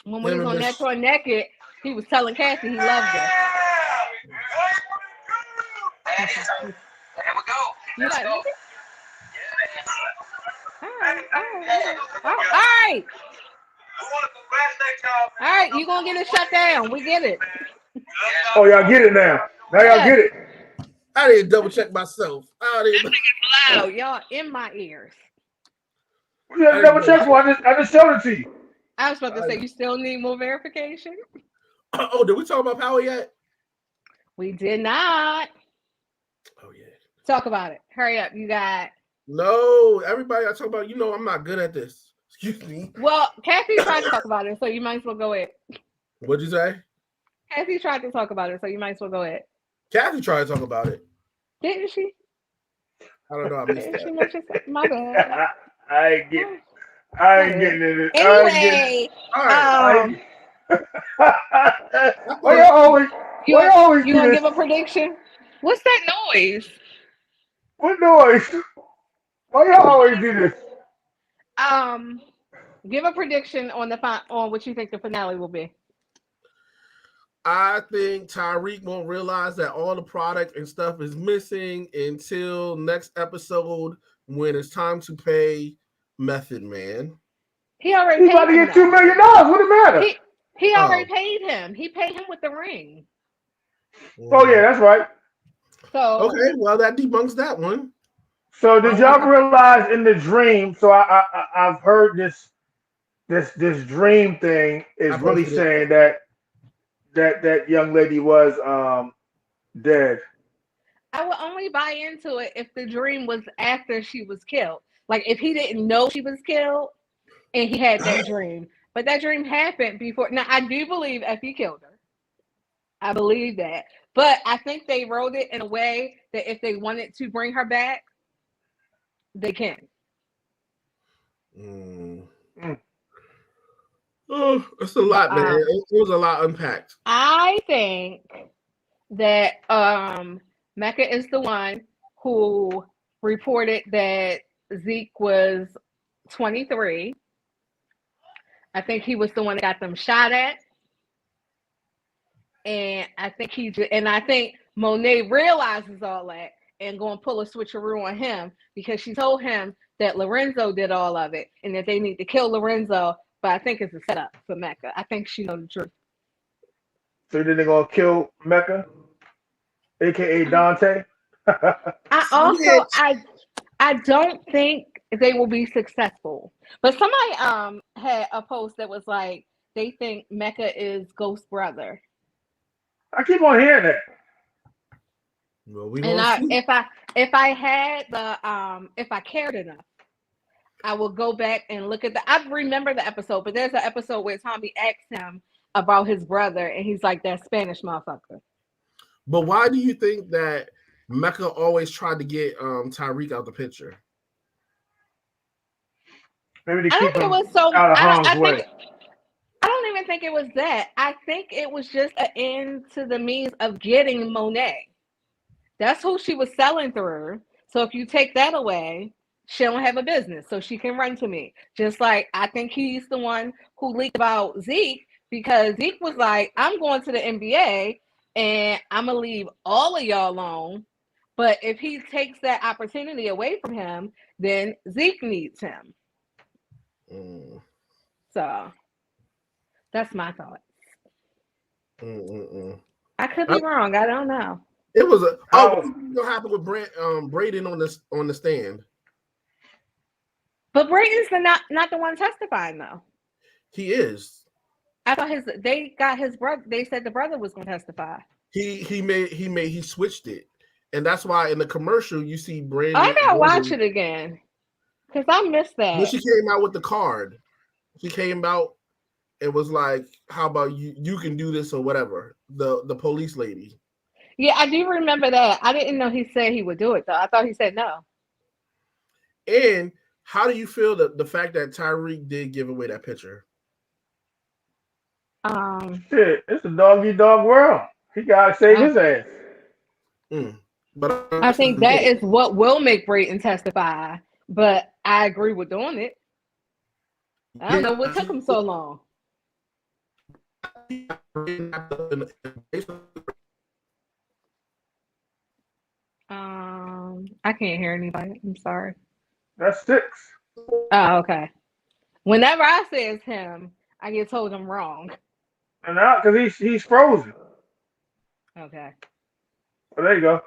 we Him was and on Miss- That Tour Naked, he was telling Cassie he loved her. There we go. You Let's like, go. all right. All right, you gonna get it shut down. We get it. Oh, y'all get it now. Now y'all get it. I didn't double check myself. I didn't. Loud, y'all in my ears. You have to double check for. I just showed it to you. I was about to say, you still need more verification? Oh, did we talk about Power yet? We did not. Oh yeah. Talk about it. Hurry up. You got. No, everybody I talk about, you know I'm not good at this. Excuse me. Well, Kathy tried to talk about it, so you might as well go ahead. What'd you say? Kathy tried to talk about it, so you might as well go ahead. Kathy tried to talk about it. Didn't she? I don't know. I missed Didn't she that. mention something? My bad. I ain't getting it. Anyway, All right. Why y'all always you do gonna this? give a prediction? What's that noise? What noise? Why y'all always do this? Give a prediction on on what you think the finale will be. I think Tyreek won't realize that all the product and stuff is missing until next episode when it's time to pay Method Man. He already He's about paid to him. get $2 million. What the matter? He already paid him. He paid him with the ring. Oh yeah, that's right. So okay, well that debunks that one. So did y'all realize in the dream? So I've heard this dream thing is really saying that young lady was dead. I would only buy into it if the dream was after she was killed. Like if he didn't know she was killed and he had that dream. But that dream happened before. Now I do believe Effie killed her. I believe that. But I think they wrote it in a way that if they wanted to bring her back, they can. Oh, it's a lot, man. It was a lot unpacked. I think that Mecca is the one who reported that Zeke was 23. I think he was the one that got them shot at. And I think Monet realizes all that and going to pull a switcheroo on him because she told him that Lorenzo did all of it and that they need to kill Lorenzo. But I think it's a setup for Mecca. I think she knows the truth. So then they're gonna kill Mecca, aka Dante. I don't think they will be successful. But somebody had a post that was like they think Mecca is Ghost's brother. I keep on hearing that. Well, if I had the if I cared enough, I will go back and look at I remember the episode, but there's an episode where Tommy asked him about his brother, and he's like, that Spanish motherfucker. But why do you think that Mecca always tried to get Tyreek out the picture? Maybe to I keep don't think him it was so. out of harm's way. I don't even think it was that. I think it was just an end to the means of getting Monet. That's who she was selling through. So if you take that away, she don't have a business. So she can run to me. Just like I think he's the one who leaked about Zeke because Zeke was like, I'm going to the NBA and I'm going to leave all of y'all alone. But if he takes that opportunity away from him, then Zeke needs him. So that's my thought. I could be wrong. I don't know. It was what happened with Braden on the stand? But Braden's not the one testifying though. He is. I thought they got his brother. They said the brother was going to testify. He switched it, and that's why in the commercial you see Braden. I gotta watch it again because I missed that. When she came out with the card, she came out. It was like, how about you can do this or whatever. The police lady. Yeah, I do remember that. I didn't know he said he would do it though. I thought he said no. And how do you feel the fact that Tyreek did give away that picture? Shit, it's a dog-eat-dog world. He gotta save his ass. But I think that is what will make Braden testify. But I agree with doing it. I don't know what took him so long. I can't hear anybody. I'm sorry. That's 6. Oh, okay. Whenever I say it's him, I get told I'm wrong. And now, because he's frozen. Okay. So there you go.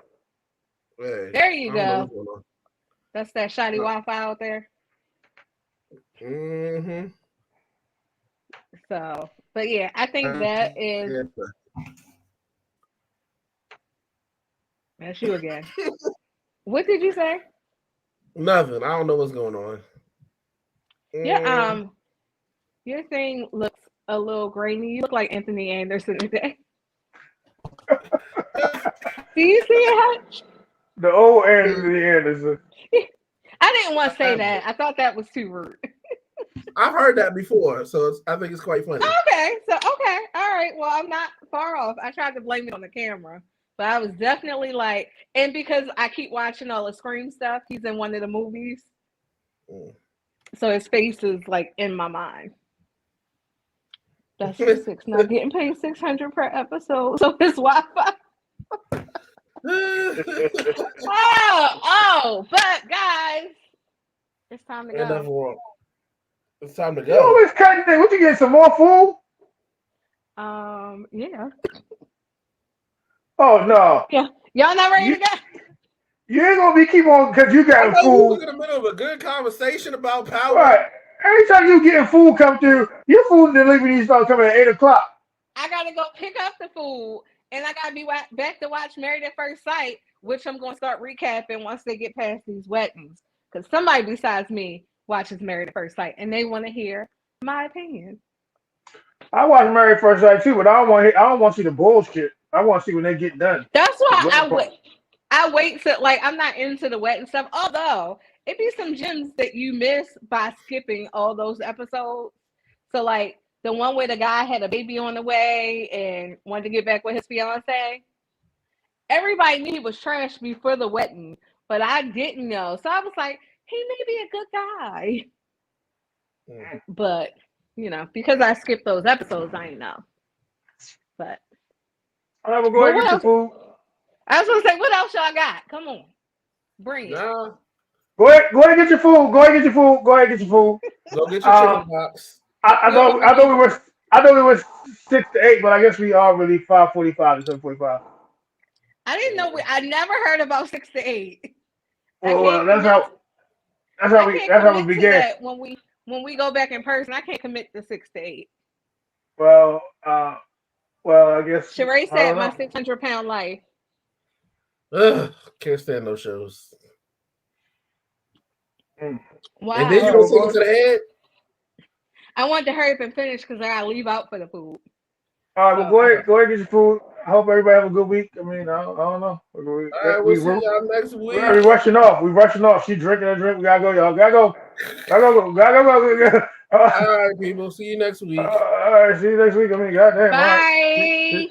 Hey, There you I don't know go. what's going on. That's that shoddy Wi-Fi out there. Mm-hmm. So, but yeah, I think that is. Yeah. That's you again. What did you say? Nothing. I don't know what's going on. Yeah. Your thing looks a little grainy. You look like Anthony Anderson today. Do you see it, Hutch? The old Anthony Anderson. I didn't want to say that. I thought that was too rude. I've heard that before, so I think it's quite funny. Okay, all right. Well, I'm not far off. I tried to blame it on the camera, but I was definitely like, and because I keep watching all the Scream stuff, he's in one of the movies, so his face is like in my mind. That's just 6. Not getting paid $600 per episode, so his Wi-Fi. But guys, it's time to go. It's time to You go. always cutting things. What you get? Some more food? Yeah. Oh no. Yeah. Y'all not ready to go? You ain't gonna be keep on because you got We food. was in the middle of a good conversation about power. Right. Every time you getting food come through, your food delivery start coming at 8 o'clock. I gotta go pick up the food, and I gotta be back to watch Married at First Sight, which I'm gonna start recapping once they get past these weddings. Because somebody besides me watches Married at First Sight, and they want to hear my opinion. I watch Married at First Sight too, but I don't want to see the bullshit. I want to see when they get done. That's why I wait to, like, I'm not into the wedding stuff. Although it be some gems that you miss by skipping all those episodes. So like the one where the guy had a baby on the way and wanted to get back with his fiance. Everybody knew he was trash before the wedding, but I didn't know. So I was like, he may be a good guy. But, because I skipped those episodes, I didn't know. But all right, we'll go ahead and get your food. I was going to say, what else y'all got? Come on. Bring it. Go ahead and get your food. Go ahead and get your food. Go ahead and get your food. Go get your chicken box. I thought we were 6 to 8, but I guess we are really 5:45 to 7:45. I didn't know. I never heard about 6 to 8. Well, that's how we began. When we go back in person, I can't commit to 6 to 8. Well, I guess Sheree said my 600-pound life. Ugh, can't stand those shows. Wow. And then you don't take it to the head. I wanted to hurry up and finish because I gotta leave out for the food. All right, well, go ahead and get your food. I hope everybody have a good week. I mean, I don't know. All right, we'll see y'all next week. We're rushing off. She drinking a drink. We gotta go, y'all. Gotta go. All right, people. See you next week. All right, see you next week. I mean, goddamn. Bye.